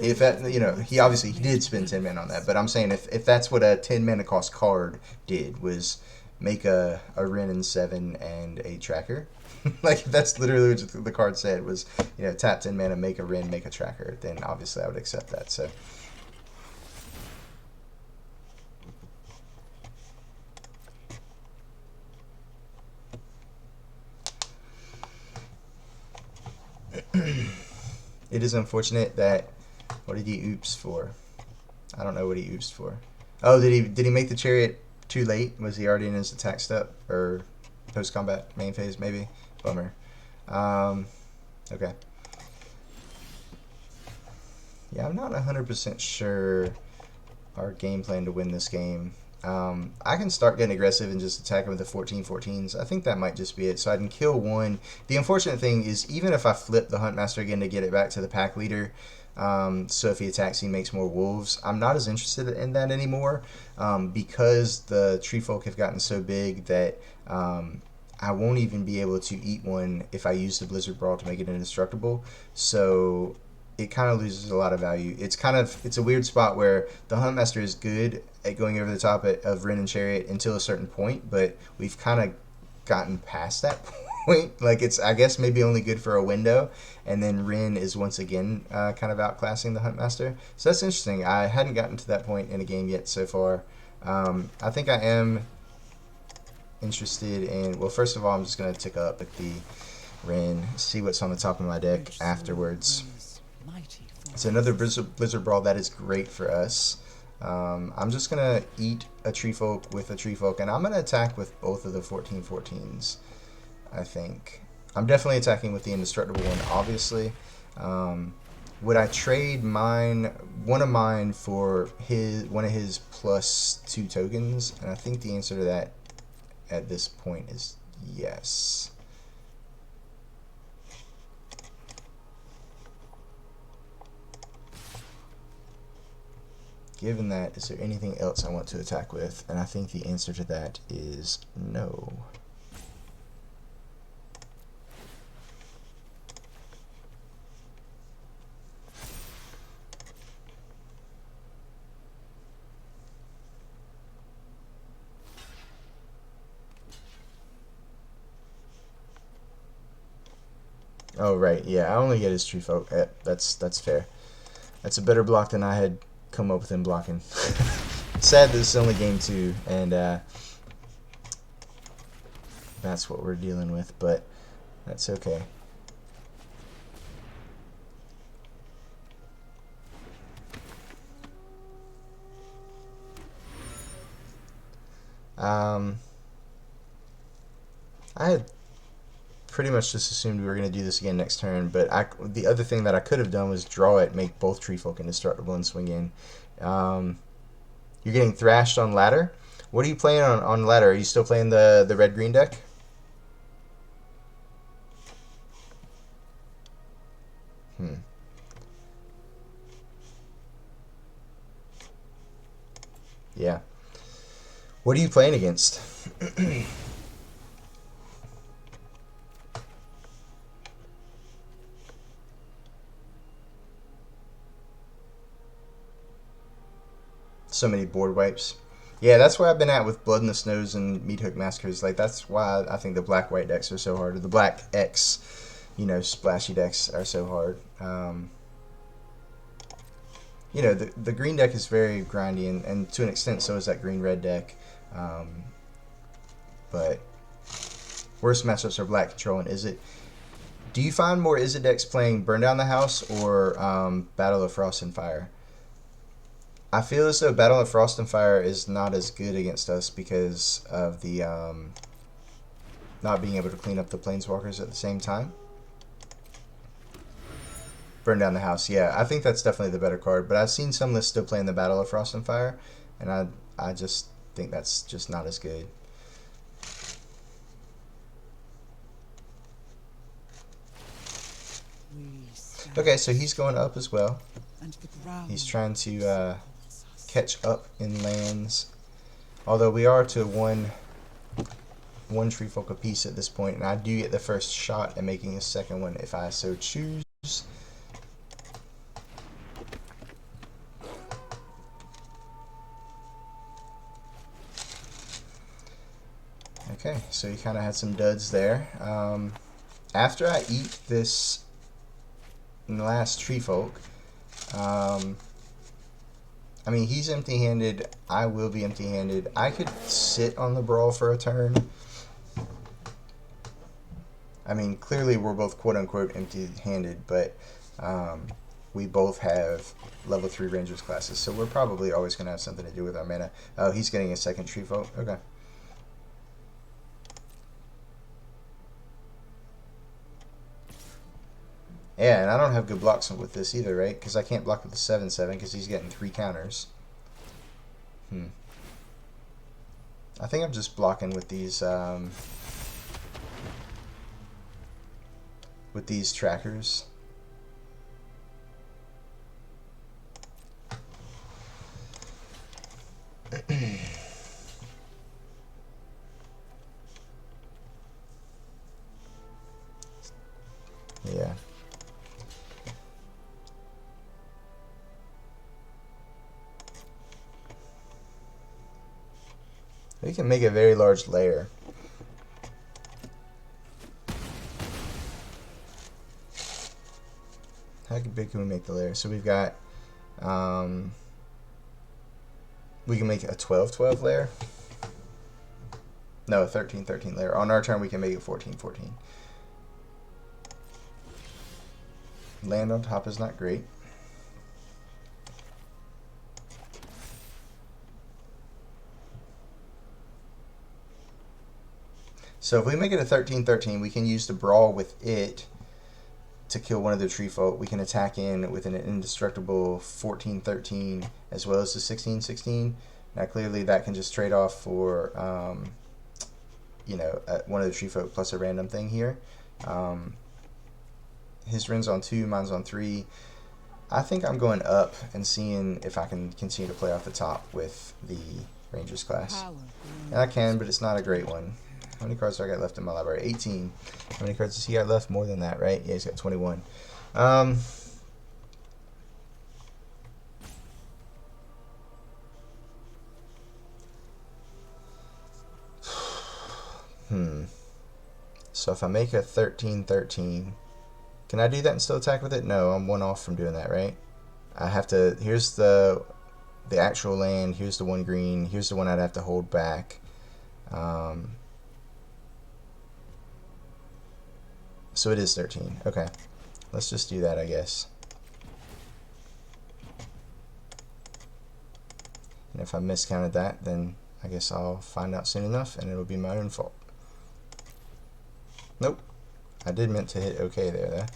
if that, you know, he obviously he did spend 10 mana on that, but I'm saying if that's what a 10 mana cost card did, was make a Rin and 7 and a tracker. Like that's literally what the card said, was, you know, tap 10 mana, make a Rin, make a tracker, then obviously I would accept that. So it is unfortunate that, what did he oops for? I don't know what he oopsed for. Oh, did he make the chariot too late? Was he already in his attack step or post combat main phase? Maybe. Bummer. Okay. Yeah, I'm not 100% sure our game plan to win this game. I can start getting aggressive and just attack him with the 14/14s. I think that might just be it. So I can kill one. The unfortunate thing is, even if I flip the Huntmaster again to get it back to the pack leader, so if he attacks, he makes more wolves. I'm not as interested in that anymore, because the tree folk have gotten so big that I won't even be able to eat one if I use the Blizzard Brawl to make it indestructible. So it kind of loses a lot of value. It's a weird spot where the Huntmaster is good at going over the top of Rin and Chariot until a certain point, but we've kind of gotten past that point. Like, it's, I guess, maybe only good for a window, and then Rin is once again kind of outclassing the Huntmaster. So that's interesting. I hadn't gotten to that point in a game yet so far. I think I am interested in, well, first of all, I'm just going to tick up at the Rin, see what's on the top of my deck afterwards. It's another Blizzard Brawl. That is great for us. I'm just going to eat a Tree Folk with a Tree Folk, and I'm going to attack with both of the 14/14s, I think. I'm definitely attacking with the indestructible one, obviously. Would I trade one of mine for one of his +2 tokens? And I think the answer to that at this point is yes. Given that, is there anything else I want to attack with? And I think the answer to that is no. Oh, right, yeah, I only get his Tree Folk. That's fair. That's a better block than I had come up with in blocking. Sad that this is only game 2, and that's what we're dealing with, but that's okay. I had pretty much just assumed we were going to do this again next turn, but the other thing that I could have done was draw it, make both Tree Folk indestructible, and swing in. You're getting thrashed on ladder. What are you playing on ladder? Are you still playing the red-green deck? Yeah. What are you playing against? So many board wipes. Yeah, that's where I've been at with Blood in the Snows and Meathook Massacres. Like, that's why I think the black-white decks are so hard. Or the black X, splashy decks are so hard. The green deck is very grindy, and to an extent, so is that green-red deck. But worst matchups are black control and Izzet. Do you find more Izzet decks playing Burn Down the House or Battle of Frost and Fire? I feel as though Battle of Frost and Fire is not as good against us because of the not being able to clean up the Planeswalkers at the same time. Burn Down the House, yeah. I think that's definitely the better card, but I've seen some lists still playing the Battle of Frost and Fire, and I just think that's just not as good. Okay, so he's going up as well. He's trying to catch up in lands. Although we are to one Treefolk apiece at this point, and I do get the first shot at making a second one if I so choose. Okay, so he kind of had some duds there. After I eat this last Treefolk, I mean, he's empty-handed. I will be empty-handed. I could sit on the Brawl for a turn. I mean, clearly we're both quote-unquote empty-handed, but we both have level 3 Rangers classes, so we're probably always going to have something to do with our mana. Oh, he's getting a second Treefolk. Okay. Yeah, and I don't have good blocks with this either, right? Because I can't block with the 7/7 because he's getting 3 counters. I think I'm just blocking with these trackers. Yeah. We can make a very large layer. How big can we make the layer? So we've got, we can make a 12/12 layer. No, a 13/13 layer. On our turn, we can make it 14/14. Land on top is not great. So if we make it a 13/13, we can use the Brawl with it to kill one of the Treefolk. We can attack in with an indestructible 14/13 as well as the 16/16. Now clearly that can just trade off for one of the Treefolk plus a random thing here. His Ren's on 2, mine's on 3. I think I'm going up and seeing if I can continue to play off the top with the Rangers class. And I can, but it's not a great one. How many cards do I got left in my library? 18. How many cards does he got left? More than that, right? Yeah, he's got 21. So if I make a 13/13, can I do that and still attack with it? No, I'm one off from doing that, right? I have to, here's the actual land, here's the one green, here's the one I'd have to hold back. So it is 13. Okay. Let's just do that, I guess. And if I miscounted that, then I guess I'll find out soon enough, and it'll be my own fault. Nope. I did meant to hit OK there, though.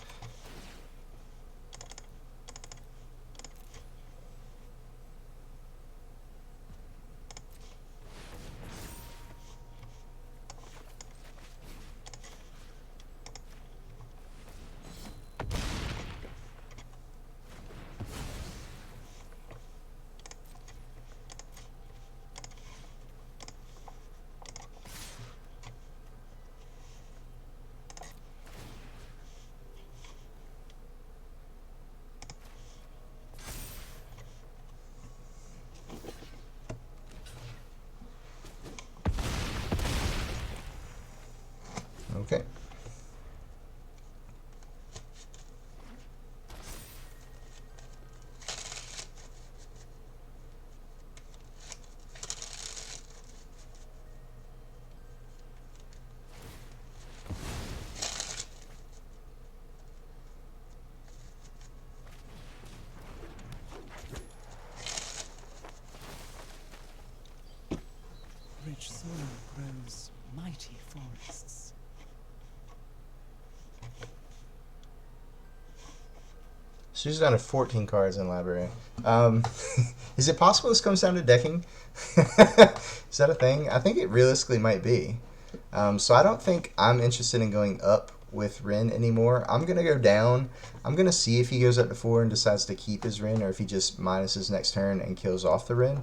She's down to 14 cards in library. Um, is it possible this comes down to decking? Is that a thing? I think it realistically might be. So I don't think I'm interested in going up with Rin anymore. I'm going to go down. I'm going to see if he goes up to 4 and decides to keep his Rin, or if he just minuses next turn and kills off the Rin.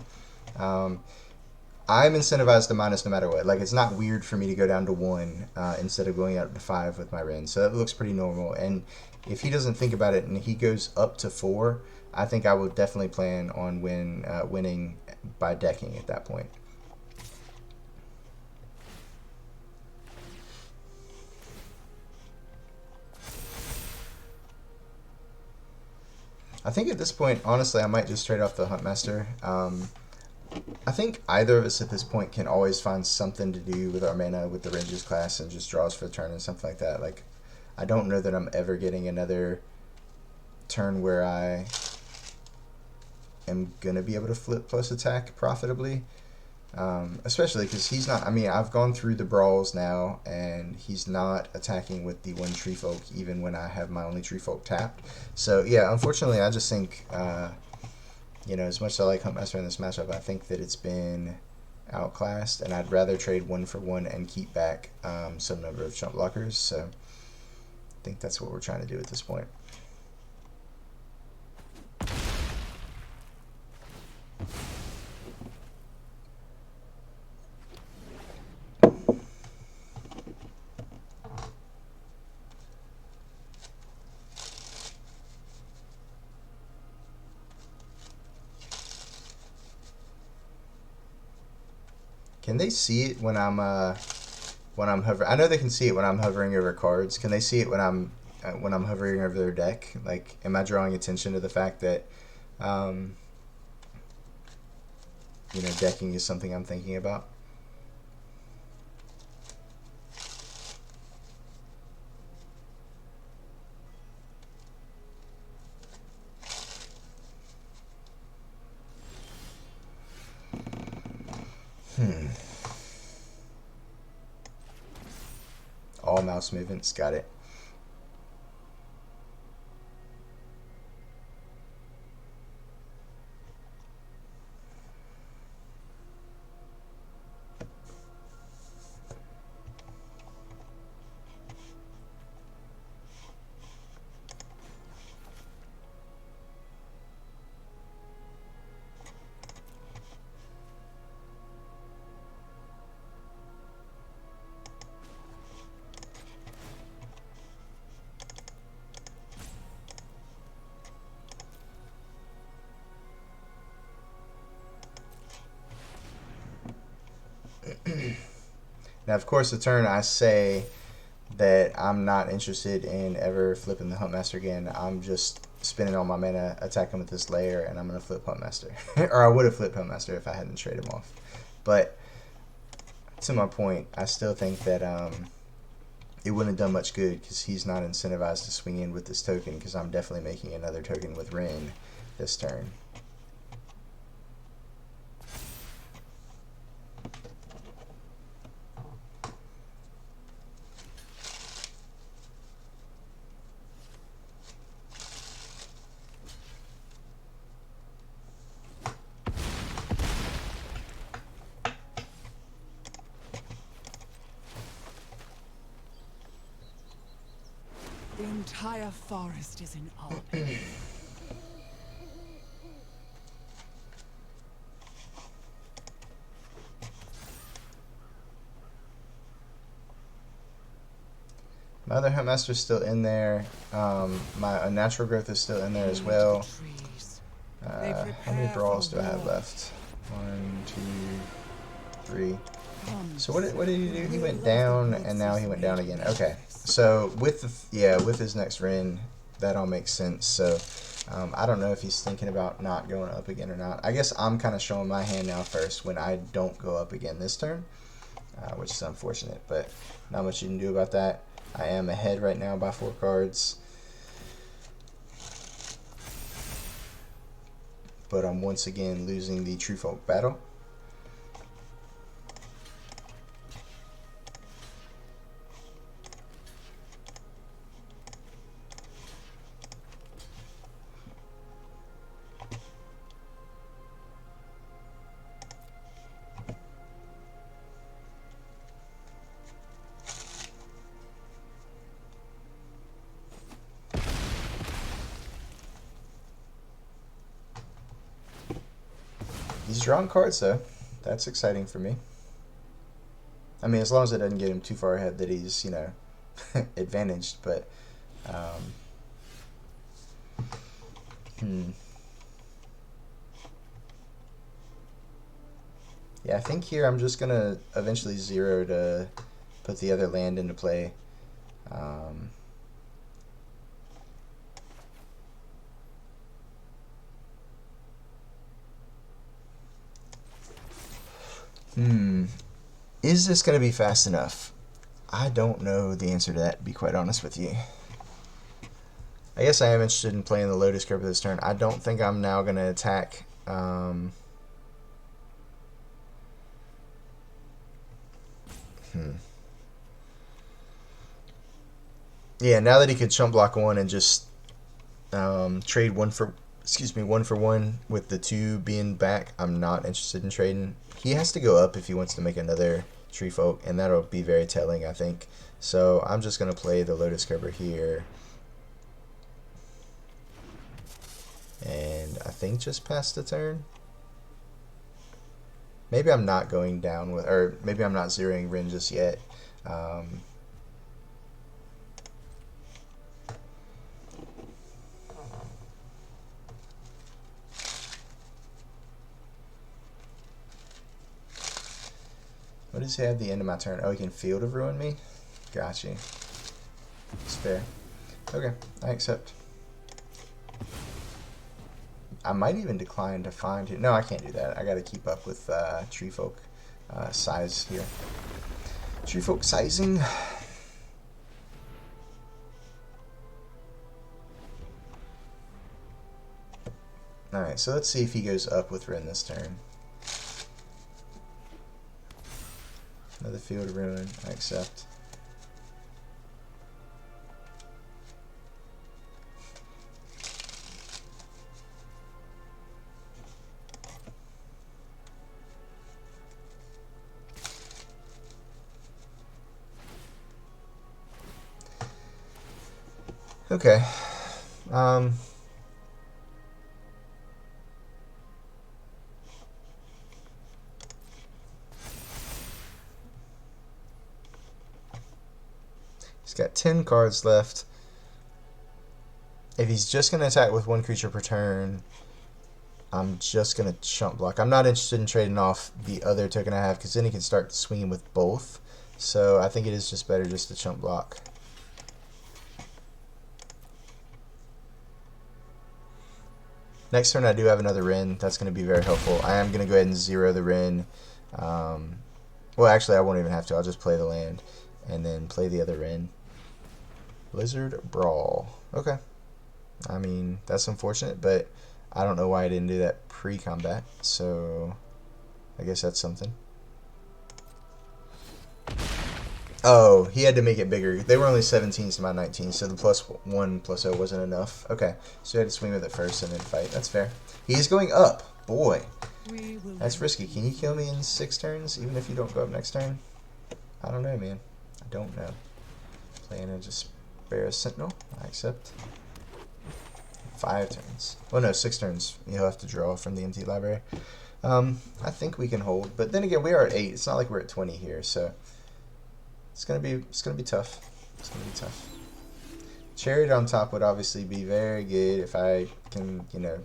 I'm incentivized to minus no matter what. Like, it's not weird for me to go down to 1 instead of going up to 5 with my Rin. So that looks pretty normal. And if he doesn't think about it and he goes up to 4, I think I will definitely plan on winning by decking at that point. I think at this point, honestly, I might just trade off the Huntmaster. I think either of us at this point can always find something to do with our mana with the Rangers class and just draws for the turn and something like that. Like, I don't know that I'm ever getting another turn where I am going to be able to flip plus attack profitably. Especially because he's not, I mean, I've gone through the brawls now, and he's not attacking with the one Tree Folk even when I have my only Tree Folk tapped. So, yeah, unfortunately, I just think, as much as I like Huntmaster in this matchup, I think that it's been outclassed, and I'd rather trade 1 for 1 and keep back some number of chump blockers. So, I think that's what we're trying to do at this point. Can they see it when I'm hovering? I know they can see it when I'm hovering over cards. Can they see it when I'm hovering over their deck? Like, am I drawing attention to the fact that decking is something I'm thinking about? All mouse movements, got it. Now, of course, the turn I say that I'm not interested in ever flipping the Huntmaster again, I'm just spending all my mana attacking with this layer, and I'm going to flip Huntmaster. Or I would have flipped Huntmaster if I hadn't traded him off. But to my point, I still think that it wouldn't have done much good because he's not incentivized to swing in with this token, because I'm definitely making another token with Rin this turn. The entire forest is in awe. My other Huntmaster's still in there. My Unnatural Growth is still in there as well. How many brawls do I have left? 1, 2, 3. So what did he do? He went down, and now he went down again. Okay. So with his next Rin, that all makes sense. So I don't know if he's thinking about not going up again or not. I guess I'm kind of showing my hand now first when I don't go up again this turn, which is unfortunate, but not much you can do about that. I am ahead right now by 4 cards. But I'm once again losing the Tree Folk battle. He's drawing cards though. That's exciting for me. I mean, as long as it doesn't get him too far ahead that he's, you know, advantaged, but yeah, I think here I'm just gonna eventually zero to put the other land into play. Is this gonna be fast enough? I don't know the answer to that, to be quite honest with you. I guess I am interested in playing the Lotus Curve this turn. I don't think I'm now going to attack. Yeah, now that he could chump block one and just trade one for one with the two being back, I'm not interested in trading. He has to go up if he wants to make another Tree Folk, and that'll be very telling, I think. So I'm just going to play the Lotus Cover here. And I think just pass the turn. Maybe I'm not going down with, or maybe I'm not zeroing Rin just yet. What does he have at the end of my turn? Oh, he can Field of Ruin me? Gotcha. It's fair. Okay, I accept. I might even decline to find it. No, I can't do that. I gotta keep up with Tree Folk size here. Tree Folk sizing. Alright, so let's see if he goes up with Rin this turn. Another Field of Ruin. I accept. Okay. He's got 10 cards left. If he's just going to attack with one creature per turn, I'm just going to chump block. I'm not interested in trading off the other token I have, because then he can start swinging with both. So I think it is just better just to chump block. Next turn I do have another Rin. That's going to be very helpful. I am going to go ahead and zero the Rin. Well, actually, I won't even have to. I'll just play the land and then play the other Rin. Blizzard Brawl. Okay. I mean, that's unfortunate, but I don't know why I didn't do that pre-combat, so I guess that's something. Oh, he had to make it bigger. They were only 17s to my 19, so the +1/+0 wasn't enough. Okay, so he had to swing with it first and then fight. That's fair. He's going up. Boy, that's risky. Can you kill me in 6 turns, even if you don't go up next turn? I don't know, man. I don't know. Playing a just Bear Sentinel. I accept. 5 turns. Well, no, 6 turns. You'll have to draw from the empty library. I think we can hold, but then again, we are at 8. It's not like we're at 20 here, so it's gonna be tough. It's gonna be tough. Chariot on top would obviously be very good if I can, you know,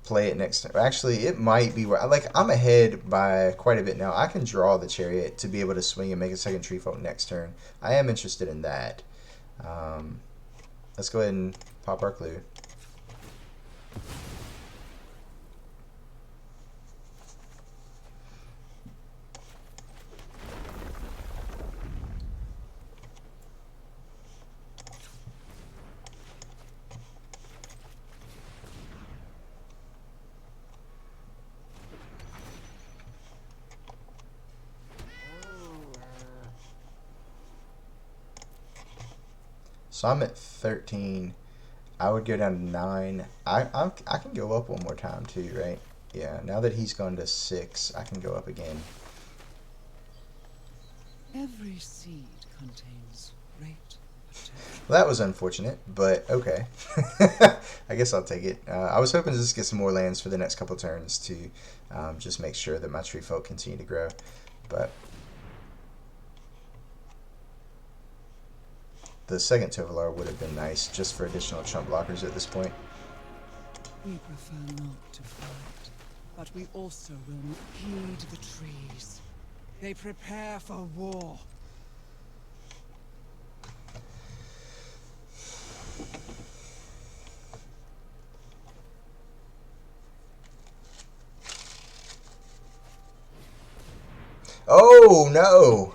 play it next turn. Actually, it might be where, like, I'm ahead by quite a bit now. I can draw the Chariot to be able to swing and make a second Tree Folk next turn. I am interested in that. Let's go ahead and pop our clue. So I'm at 13. I would go down to 9. I can go up one more time too, right? Yeah, now that he's gone to 6, I can go up again. Every seed contains great Well, that was unfortunate, but okay. I guess I'll take it. I was hoping to just get some more lands for the next couple turns to just make sure that my tree folk continue to grow. But the second Tovolar would have been nice just for additional chump blockers at this point. We prefer not to fight, but we also will not heed the trees. They prepare for war. Oh, no!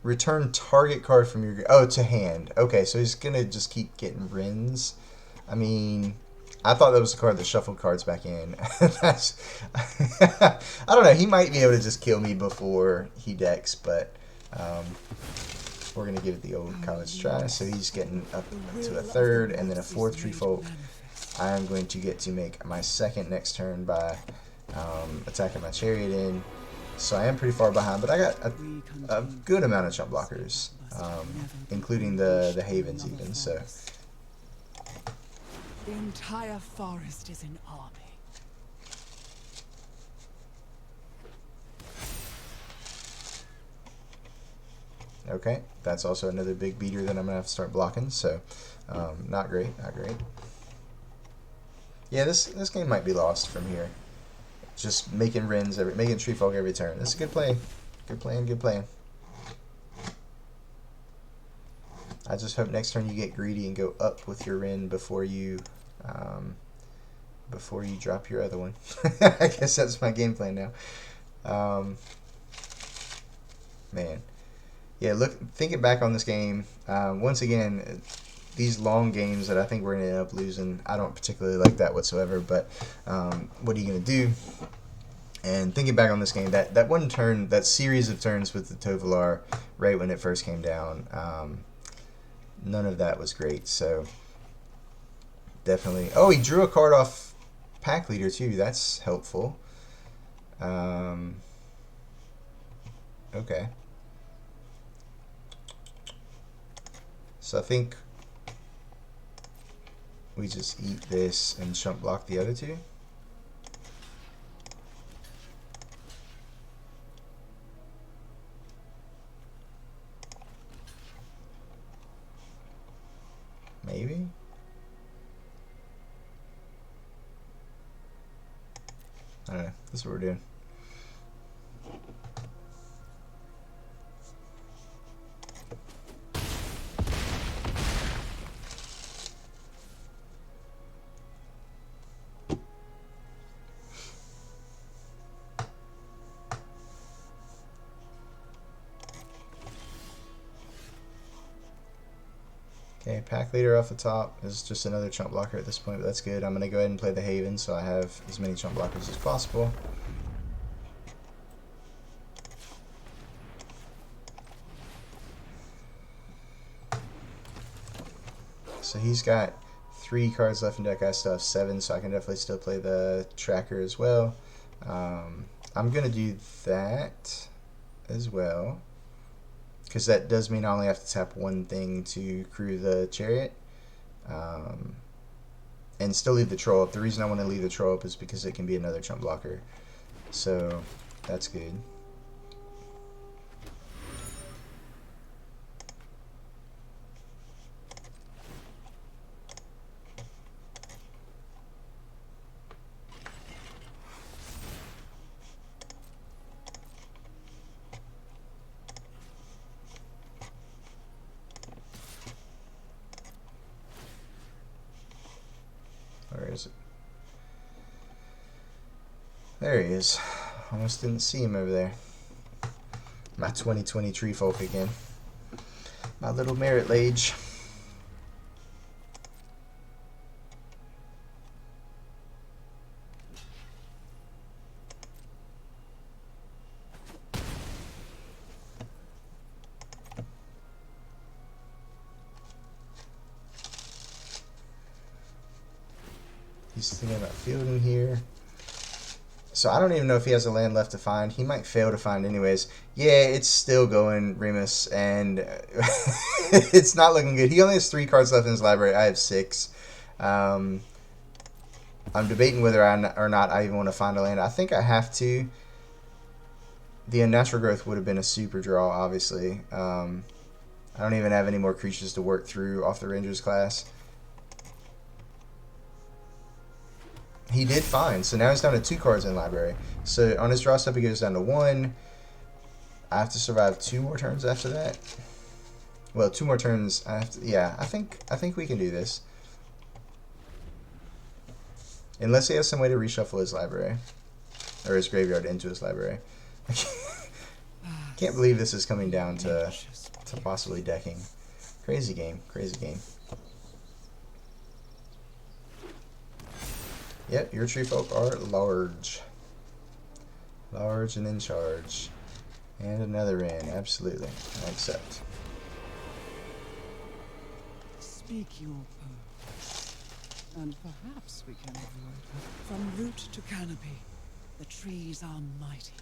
Return target card from your... Oh, to hand. Okay, so he's going to just keep getting Rins. I mean, I thought that was the card that shuffled cards back in. That's... I don't know. He might be able to just kill me before he decks, but we're going to give it the old college try. So he's getting up to a third and then a fourth tree folk. I am going to get to make my second next turn by attacking my chariot in. So I am pretty far behind, but I got a good amount of chump blockers, including the havens even. So the entire forest is an army. okay, that's also another big beater that I'm gonna have to start blocking. So not great, not great. Yeah, this game might be lost from here. Just making Rins, making tree folk every turn. That's a good play. Good plan, good plan. I just hope next turn you get greedy and go up with your Rin before you drop your other one. I guess that's my game plan now. Man. Yeah, thinking back on this game, once again, these long games that I think we're going to end up losing, I don't particularly like that whatsoever, but what are you going to do? And thinking back on this game, that one turn, that series of turns with the Tovolar right when it first came down, none of that was great. So definitely... Oh, he drew a card off Pack Leader too. That's helpful. Okay. So I think we just eat this and chump block the other two. Maybe? I don't know. That's what we're doing. Okay, Pack Leader off the top is just another chump blocker at this point, but that's good. I'm going to go ahead and play the Haven so I have as many chump blockers as possible. So he's got 3 cards left in deck. I still have 7, so I can definitely still play the Tracker as well. I'm going to do that as well, because that does mean I only have to tap one thing to crew the chariot, and still leave the troll up. The reason I want to leave the troll up is because it can be another chump blocker, so that's good. Where is it? There he is. Almost didn't see him over there. My 2020 tree folk again. My little Merit Lage. He's thinking about fielding here. So I don't even know if he has a land left to find. He might fail to find anyways. Yeah, it's still going, Remus, and it's not looking good. He only has 3 cards left in his library. I have 6. I'm debating whether or not I even want to find a land. I think I have to. The Unnatural Growth would have been a super draw, obviously. I don't even have any more creatures to work through off the Rangers class. He did fine, so now he's down to 2 cards in library. So on his draw step, he goes down to 1. I have to survive 2 more turns after that. Well, 2 more turns. I have to, yeah, I think we can do this. Unless he has some way to reshuffle his library or his graveyard into his library. Can't believe this is coming down to possibly decking. Crazy game, crazy game. Yep, your tree folk are large. Large and in charge. And another in, absolutely. I accept. Speak your purpose, and perhaps we can avoid her. From root to canopy, the trees are mighty.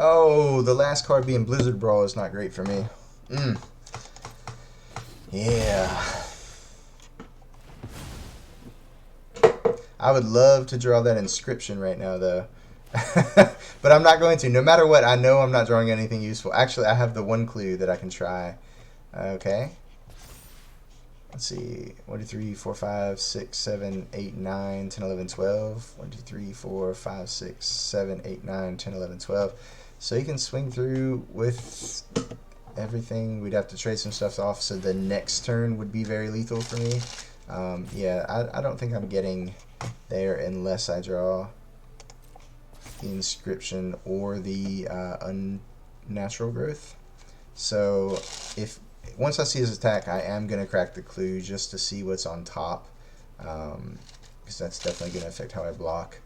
Oh, the last card being Blizzard Brawl is not great for me. Yeah. I would love to draw that inscription right now, though. But I'm not going to. No matter what, I know I'm not drawing anything useful. Actually, I have the one clue that I can try. Okay. Let's see. 1, 2, 3, 4, 5, 6, 7, 8, 9, 10, 11, 12. 1, 2, 3, 4, 5, 6, 7, 8, 9, 10, 11, 12. So you can swing through with everything. We'd have to trade some stuff off, so the next turn would be very lethal for me. Yeah, I don't think I'm getting there unless I draw the inscription or the Unnatural Growth. So once I see his attack, I am going to crack the clue just to see what's on top, because that's definitely going to affect how I block.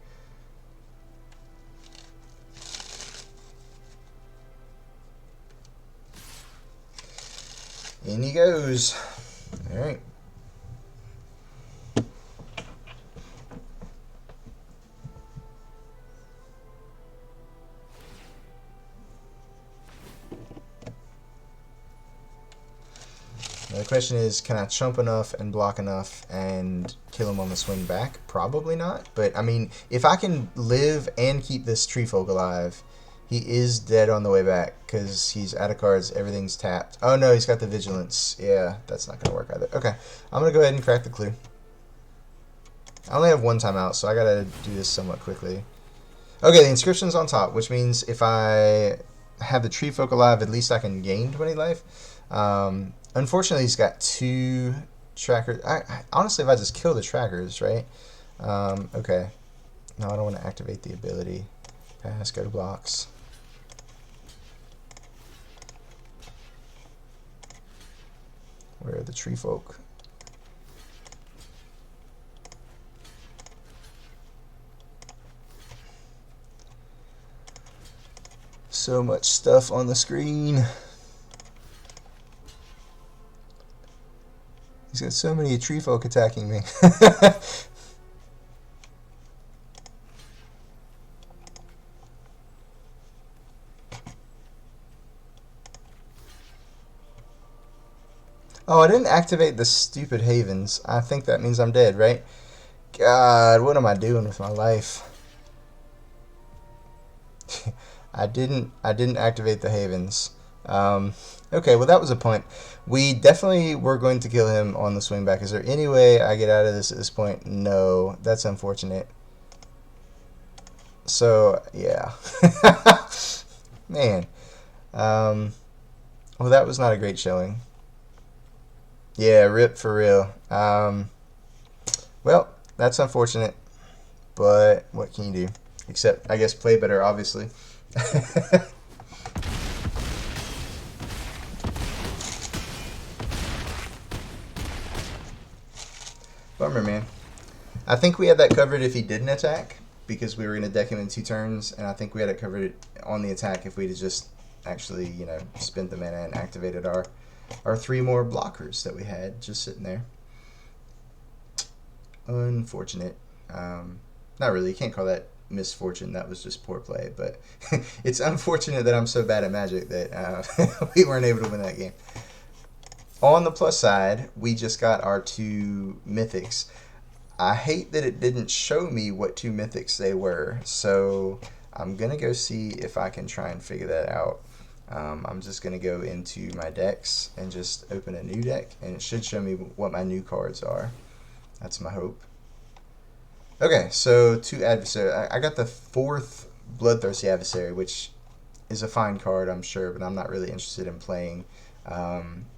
In he goes. All right. Now the question is, can I chump enough and block enough and kill him on the swing back? Probably not. But, I mean, if I can live and keep this tree folk alive, he is dead on the way back because he's out of cards. Everything's tapped. Oh, no, he's got the Vigilance. Yeah, that's not going to work either. Okay, I'm going to go ahead and crack the clue. I only have 1 timeout, so I got to do this somewhat quickly. Okay, the inscription's on top, which means if I have the tree folk alive, at least I can gain 20 life. Unfortunately, he's got 2 trackers. Honestly, if I just kill the trackers, right? Okay. No, I don't want to activate the ability. Pass, go to blocks. Where are the tree folk? So much stuff on the screen. He's got so many tree folk attacking me. Oh, I didn't activate the stupid Havens. I think that means I'm dead, right? God, what am I doing with my life? I didn't activate the Havens. Okay, well that was a point. We definitely were going to kill him on the swing back. Is there any way I get out of this at this point? No, that's unfortunate. So yeah, man. Well, that was not a great showing. Yeah, rip for real. Well, that's unfortunate, but what can you do? Except, I guess, play better, obviously. Bummer, man. I think we had that covered if he didn't attack, because we were going to deck him in 2 turns, and I think we had it covered on the attack if we'd have just actually, you know, spent the mana and activated our our 3 more blockers that we had just sitting there. Unfortunate. Not really. You can't call that misfortune. That was just poor play. But it's unfortunate that I'm so bad at Magic that we weren't able to win that game. On the plus side, we just got our 2 mythics. I hate that it didn't show me what 2 mythics they were. So I'm going to go see if I can try and figure that out. I'm just going to go into my decks and just open a new deck. And it should show me what my new cards are. That's my hope. Okay, so 2 adversary. I got the 4th Bloodthirsty Adversary, which is a fine card, I'm sure, but I'm not really interested in playing.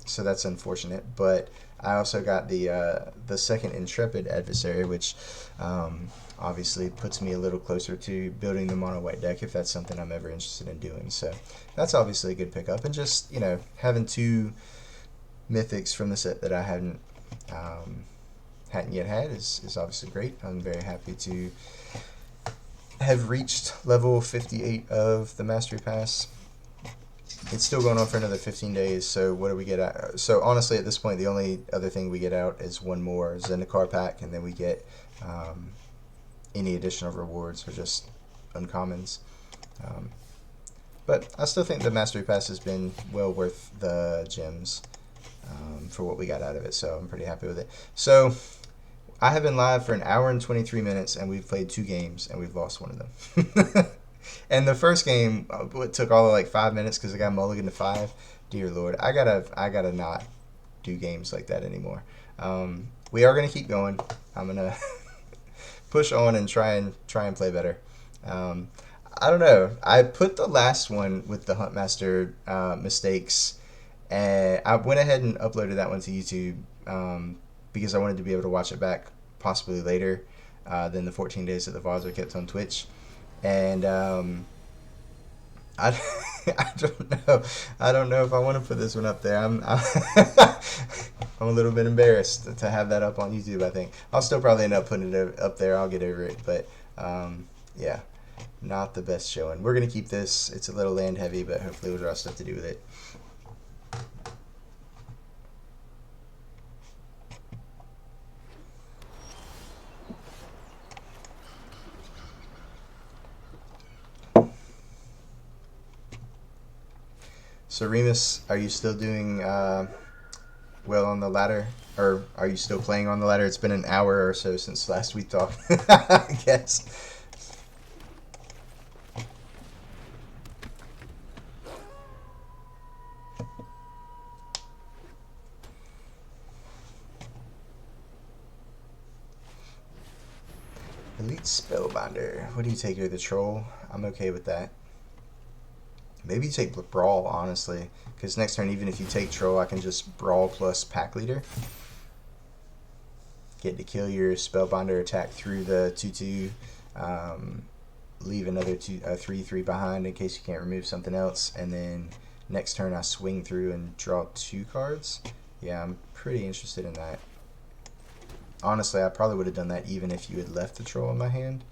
So that's unfortunate. But I also got the 2nd Intrepid Adversary, which obviously puts me a little closer to building the mono white deck if that's something I'm ever interested in doing. So that's obviously a good pickup. And just, having 2 mythics from the set that I hadn't yet had is obviously great. I'm very happy to have reached level 58 of the Mastery Pass. It's still going on for another 15 days, so what do we get out? So honestly, at this point, the only other thing we get out is one more Zendikar pack, and then we get any additional rewards or just uncommons. But I still think the Mastery Pass has been well worth the gems for what we got out of it, so I'm pretty happy with it. So I have been live for an hour and 23 minutes, and we've played 2 games, and we've lost one of them. And the first game, it took all of like 5 minutes because I got mulligan to 5. Dear Lord, I gotta not do games like that anymore. We are gonna keep going. I'm gonna push on and try and play better. I don't know. I put the last one with the Huntmaster mistakes, and I went ahead and uploaded that one to YouTube because I wanted to be able to watch it back possibly later than the 14 days that the VODs are kept on Twitch. And I don't know. I don't know if I want to put this one up there. I'm a little bit embarrassed to have that up on YouTube. I think I'll still probably end up putting it up there. I'll get over it. But yeah, not the best showing. We're gonna keep this. It's a little land heavy, but hopefully we'll draw stuff to do with it. So Remus, are you still doing well on the ladder? Or are you still playing on the ladder? It's been an hour or so since last we talked, I guess. Elite Spellbinder. What do you take here? The Troll? I'm okay with that. Maybe you take Brawl, honestly. Because next turn, even if you take Troll, I can just Brawl plus Pack Leader. Get to kill your Spellbinder attack through the 2/2. Leave another 3/3 behind in case you can't remove something else. And then next turn, I swing through and draw 2 cards. Yeah, I'm pretty interested in that. Honestly, I probably would have done that even if you had left the Troll in my hand.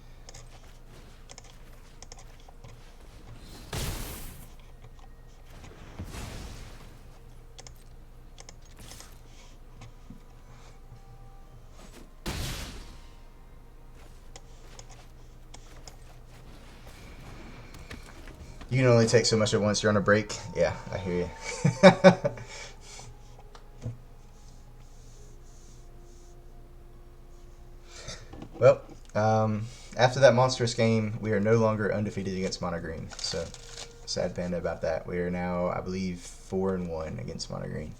You can only take so much at once. You're on a break. Yeah, I hear you. Well, after that monstrous game, we are no longer undefeated against Mono Green. So, sad panda about that. We are now, I believe, 4-1 against Mono Green.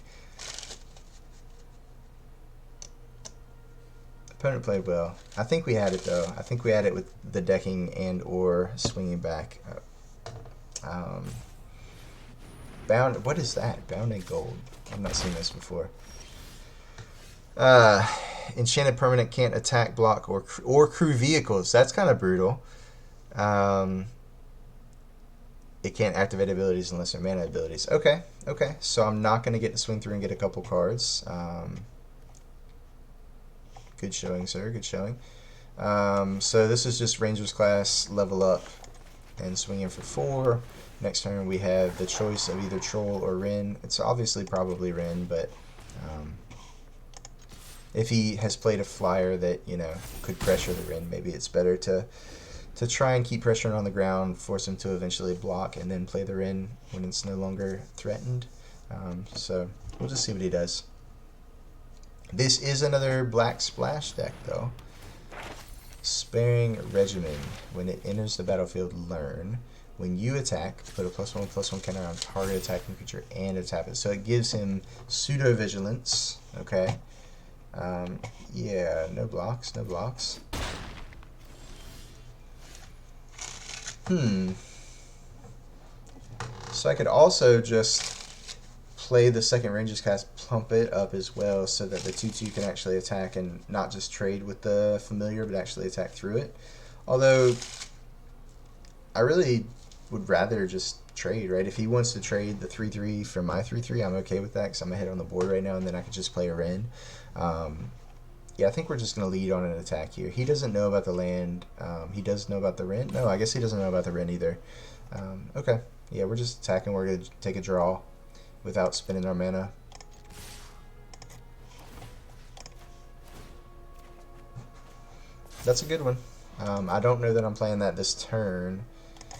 Opponent played well. I think we had it, though. I think we had it with the decking and or swinging back. Bound. What is that? Bounding Gold. I've not seen this before. Enchanted permanent can't attack, block, or crew vehicles. That's kind of brutal. It can't activate abilities unless they're mana abilities. Okay. So I'm not going to get to swing through and get a couple cards. Good showing, sir. Good showing. So this is just Rangers class level up. and swing in for 4. Next turn we have the choice of either Troll or Wrenn. It's obviously probably Wrenn, but if he has played a flyer that, you know, could pressure the Wrenn, maybe it's better to try and keep pressuring on the ground, force him to eventually block, and then play the Wrenn when it's no longer threatened. So we'll just see what he does. This is another black splash deck, though. Sparing Regimen. When it enters the battlefield, learn. When you attack, put a +1/+1 counter on target attacking creature and tap it. So it gives him pseudo vigilance. Okay. Yeah, no blocks, no blocks. So I could also just play the second Ranger's Cast, pump it up as well, so that the 2/2 can actually attack and not just trade with the familiar, but actually attack through it. Although, I really would rather just trade, right? If he wants to trade the 3/3 for my 3/3, I'm okay with that, because I'm ahead on the board right now, and then I could just play a Wrenn. Yeah, I think we're just going to lead on an attack here. He doesn't know about the land. He does know about the Wrenn. No, I guess he doesn't know about the Wrenn either. Okay. Yeah, we're just attacking. We're going to take a draw without spending our mana. That's a good one. I don't know that I'm playing that this turn.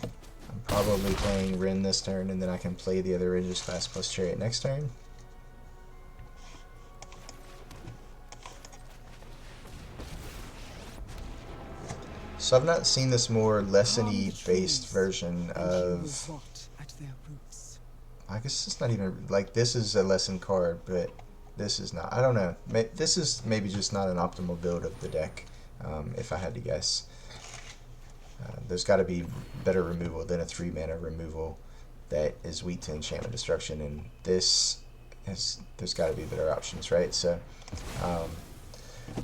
I'm probably playing Wrenn this turn, and then I can play the other Ranger's Class plus Chariot next turn. So I've not seen this more lesson-y based version of... I guess it's not even... Like, this is a lesson card, but this is not. I don't know. This is maybe just not an optimal build of the deck, if I had to guess. There's got to be better removal than a 3-mana removal that is weak to enchantment destruction, and this has... There's got to be better options, right? So...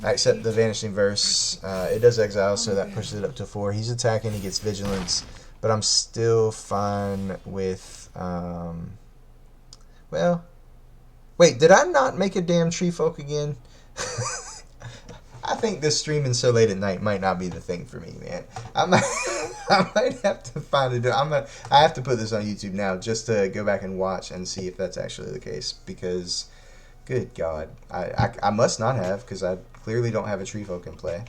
I accept the Vanishing Verse. It does exile, so that pushes it up to 4. He's attacking, he gets Vigilance, but I'm still fine with, well, wait, did I not make a damn Tree Folk again? I think this streaming so late at night might not be the thing for me, man. I might have to find it. I have to put this on YouTube now just to go back and watch and see if that's actually the case, because... Good God. I must not have, because I clearly don't have a Tree Folk in play.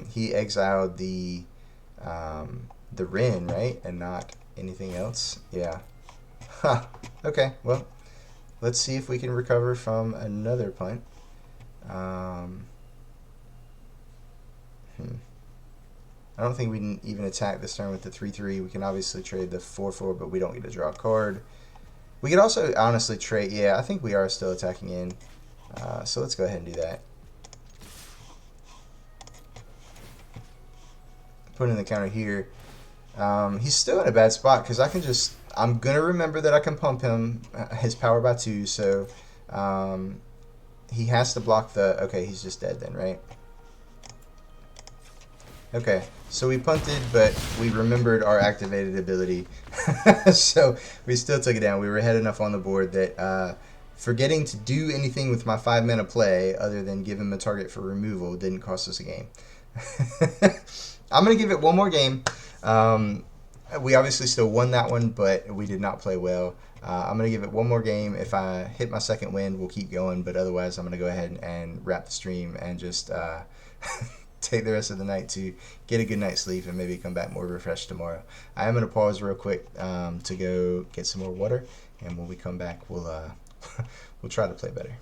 He exiled the Wrenn, right? And not anything else? Yeah. Huh. Okay, well, let's see if we can recover from another punt. I don't think we can even attack this turn with the 3/3. We can obviously trade the 4/4, but we don't get to draw a card. We could also honestly trade. Yeah, I think we are still attacking in. So let's go ahead and do that. Put in the counter here. He's still in a bad spot because I can just... I'm going to remember that I can pump him his power by 2. So he has to block the... Okay, he's just dead then, right? Okay, so we punted, but we remembered our activated ability. So we still took it down. We were ahead enough on the board that forgetting to do anything with my 5-mana play other than give him a target for removal didn't cost us a game. I'm going to give it one more game. We obviously still won that one, but we did not play well. I'm going to give it one more game. If I hit my second win, we'll keep going, but otherwise I'm going to go ahead and wrap the stream and just... take the rest of the night to get a good night's sleep and maybe come back more refreshed tomorrow. I am going to pause real quick to go get some more water, and when we come back, we'll we'll try to play better.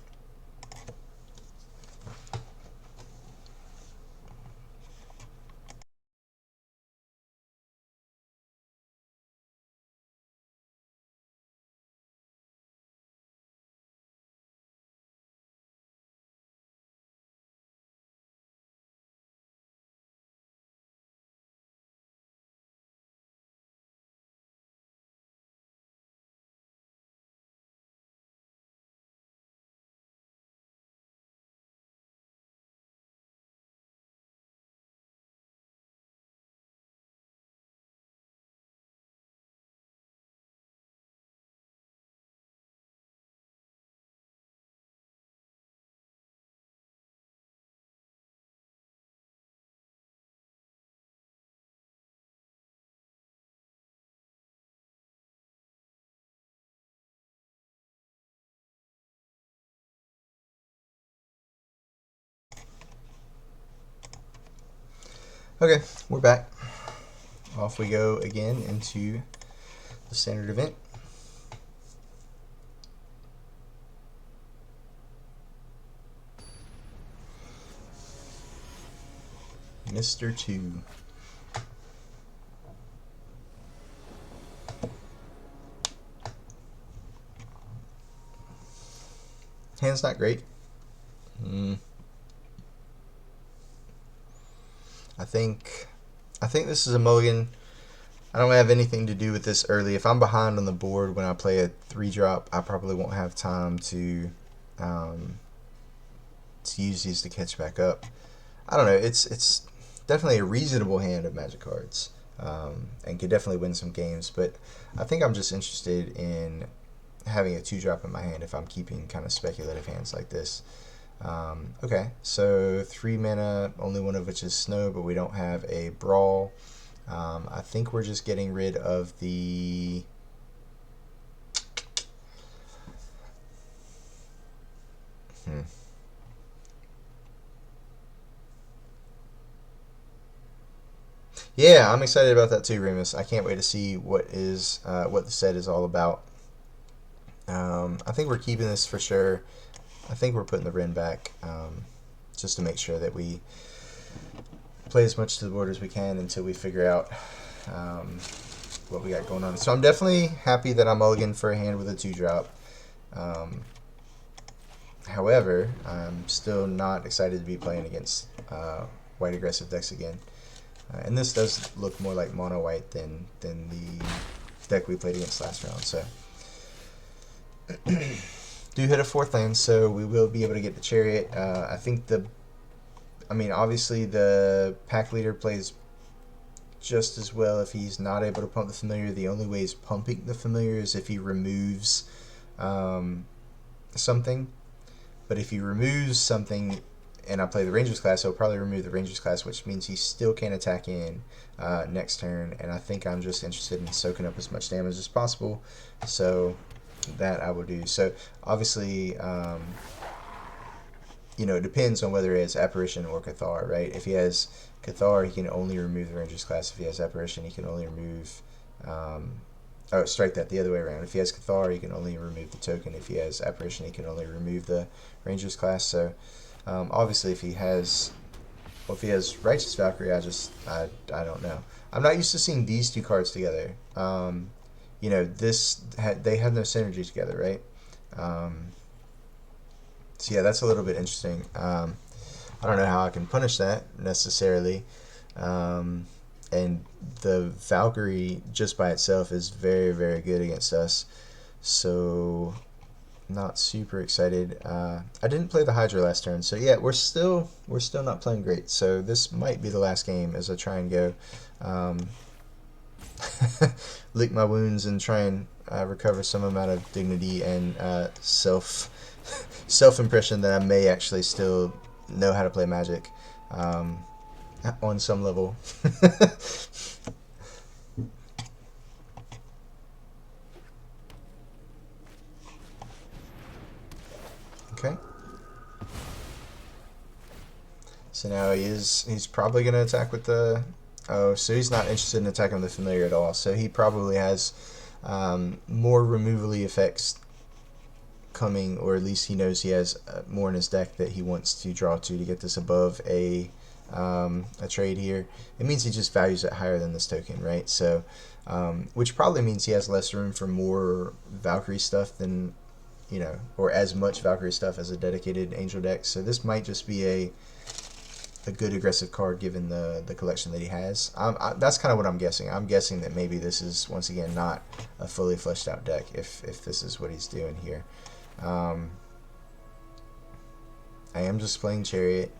Okay, we're back. Off we go again into the standard event. Mr. 2. Hand's not great. I think this is a mulligan. I don't have anything to do with this early. If I'm behind on the board when I play a 3-drop, I probably won't have time to use these to catch back up. I don't know. It's definitely a reasonable hand of Magic cards, and could definitely win some games. But I think I'm just interested in having a 2-drop in my hand if I'm keeping kind of speculative hands like this. Okay, so 3 mana, only one of which is Snow, but we don't have a Brawl. I think we're just getting rid of the... Yeah, I'm excited about that too, Remus. I can't wait to see what the set is all about. I think we're keeping this for sure. I think we're putting the Wrenn back, just to make sure that we play as much to the board as we can until we figure out what we got going on. So I'm definitely happy that I'm mulligan for a hand with a 2-drop. However, I'm still not excited to be playing against white aggressive decks again. And this does look more like mono white than the deck we played against last round. So do hit a 4th land, so we will be able to get the Chariot. I think obviously the pack leader plays just as well if he's not able to pump the familiar. The only way he's pumping the familiar is if he removes something. But if he removes something and I play the Rangers class, he'll probably remove the Rangers class, which means he still can't attack in next turn. And I think I'm just interested in soaking up as much damage as possible. So that I will do. So obviously, it depends on whether he has Apparition or Cathar, right? If he has Cathar, he can only remove the Rangers class. If he has Apparition, he can only remove... strike that the other way around. If he has Cathar, he can only remove the token. If he has Apparition, he can only remove the Rangers class. So obviously, if he has Righteous Valkyrie, I don't know. I'm not used to seeing these 2 cards together. They have no synergy together, right? So yeah, that's a little bit interesting. I don't know how I can punish that necessarily. And the Valkyrie just by itself is very, very good against us. So not super excited. I didn't play the Hydra last turn, so yeah, we're still not playing great. So this might be the last game as I try and go lick my wounds and try and recover some amount of dignity and self-impression that I may actually still know how to play Magic on some level. Okay. So now he's probably going to attack with the... Oh, so he's not interested in attacking the familiar at all. So he probably has more removally effects coming, or at least he knows he has more in his deck that he wants to draw to get this above a trade here. It means he just values it higher than this token, right? So, which probably means he has less room for more Valkyrie stuff than, or as much Valkyrie stuff as a dedicated Angel deck. So this might just be a good aggressive card given the collection that he has. That's kind of what I'm guessing. I'm guessing that maybe this is, once again, not a fully fleshed out deck if this is what he's doing here. I am just playing Chariot.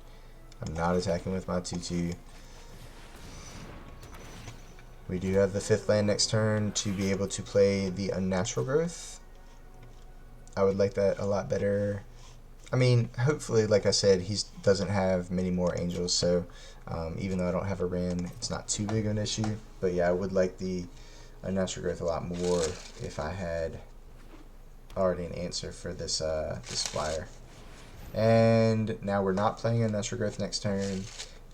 I'm not attacking with my 2/2. We do have the 5th land next turn to be able to play the Unnatural Growth. I would like that a lot better. I mean, hopefully, like I said, he doesn't have many more angels, so even though I don't have a Wrenn, it's not too big of an issue. But yeah, I would like the Unnatural Growth a lot more if I had already an answer for this this flyer. And now we're not playing Unnatural Growth next turn,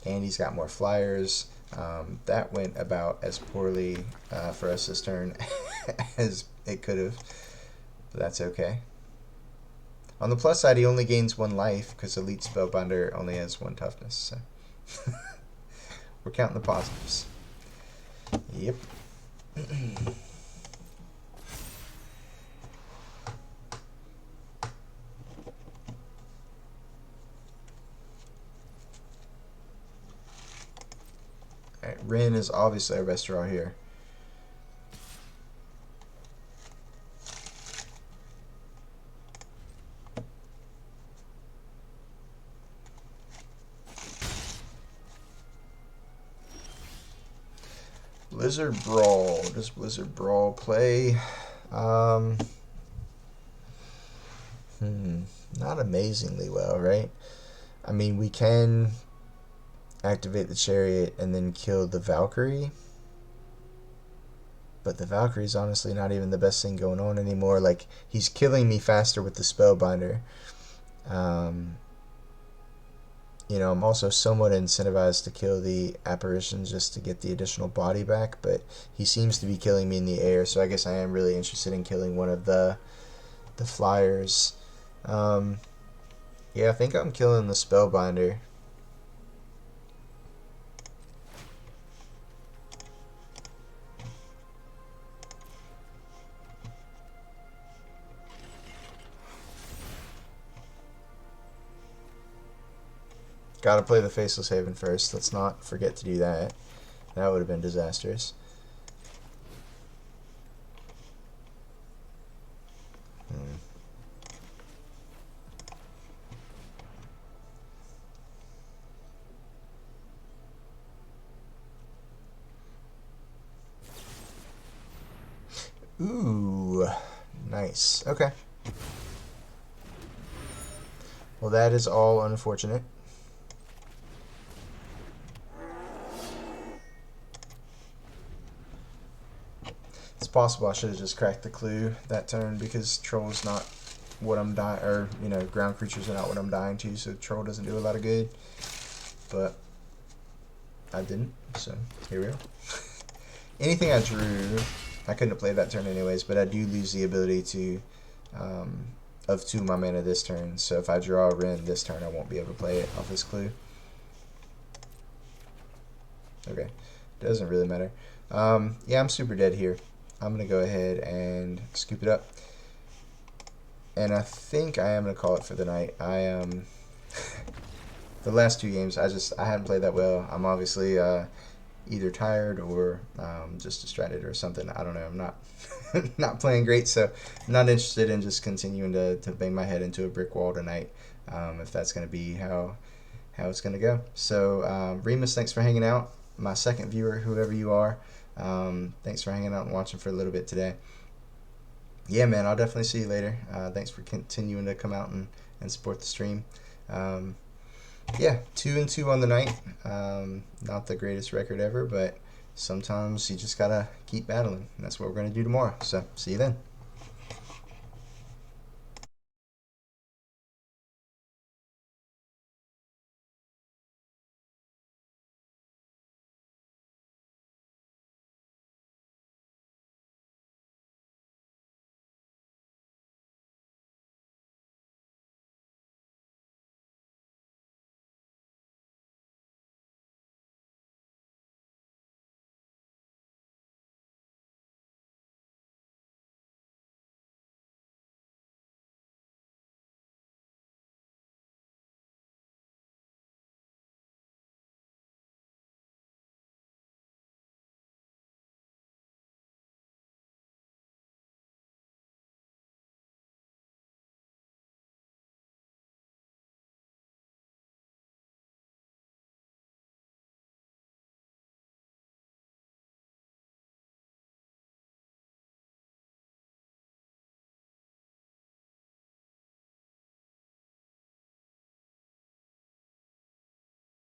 and he's got more flyers. That went about as poorly for us this turn as it could have, but that's okay. On the plus side, he only gains 1 life because Elite Spellbinder only has 1 toughness. So we're counting the positives. Yep. Alright, Rin is obviously our best draw here. Blizzard Brawl. Does Blizzard Brawl play? Not amazingly well, right? I mean, we can activate the Chariot and then kill the Valkyrie. But the Valkyrie's honestly not even the best thing going on anymore. Like, he's killing me faster with the Spellbinder. You know, I'm also somewhat incentivized to kill the apparitions just to get the additional body back, but he seems to be killing me in the air, so I guess I am really interested in killing one of the flyers. Yeah, I think I'm killing the Spellbinder. Gotta play the Faceless Haven first. Let's not forget to do that. That would have been disastrous. Ooh, nice. Okay. Well, that is all unfortunate. It's possible I should have just cracked the clue that turn because Troll's not what I'm dying, or, you know, ground creatures are not what I'm dying to, so Troll doesn't do a lot of good. But I didn't, so here we are. Anything I drew, I couldn't have played that turn anyways, but I do lose the ability to, of 2 of my mana this turn, so if I draw a Rin this turn, I won't be able to play it off this clue. Okay, doesn't really matter. Yeah, I'm super dead here. I'm going to go ahead and scoop it up. And I think I am going to call it for the night. The last 2 games, I hadn't played that well. I'm obviously either tired or just distracted or something. I don't know. I'm not not playing great, so I'm not interested in just continuing to bang my head into a brick wall tonight, if that's going to be how it's going to go. So, Remus, thanks for hanging out. My second viewer, whoever you are, thanks for hanging out and watching for a little bit today. Yeah, man, I'll definitely see you later. Thanks for continuing to come out and support the stream. Yeah, 2-2 on the night. Not the greatest record ever, but sometimes you just gotta keep battling. And that's what we're gonna do tomorrow. So, see you then.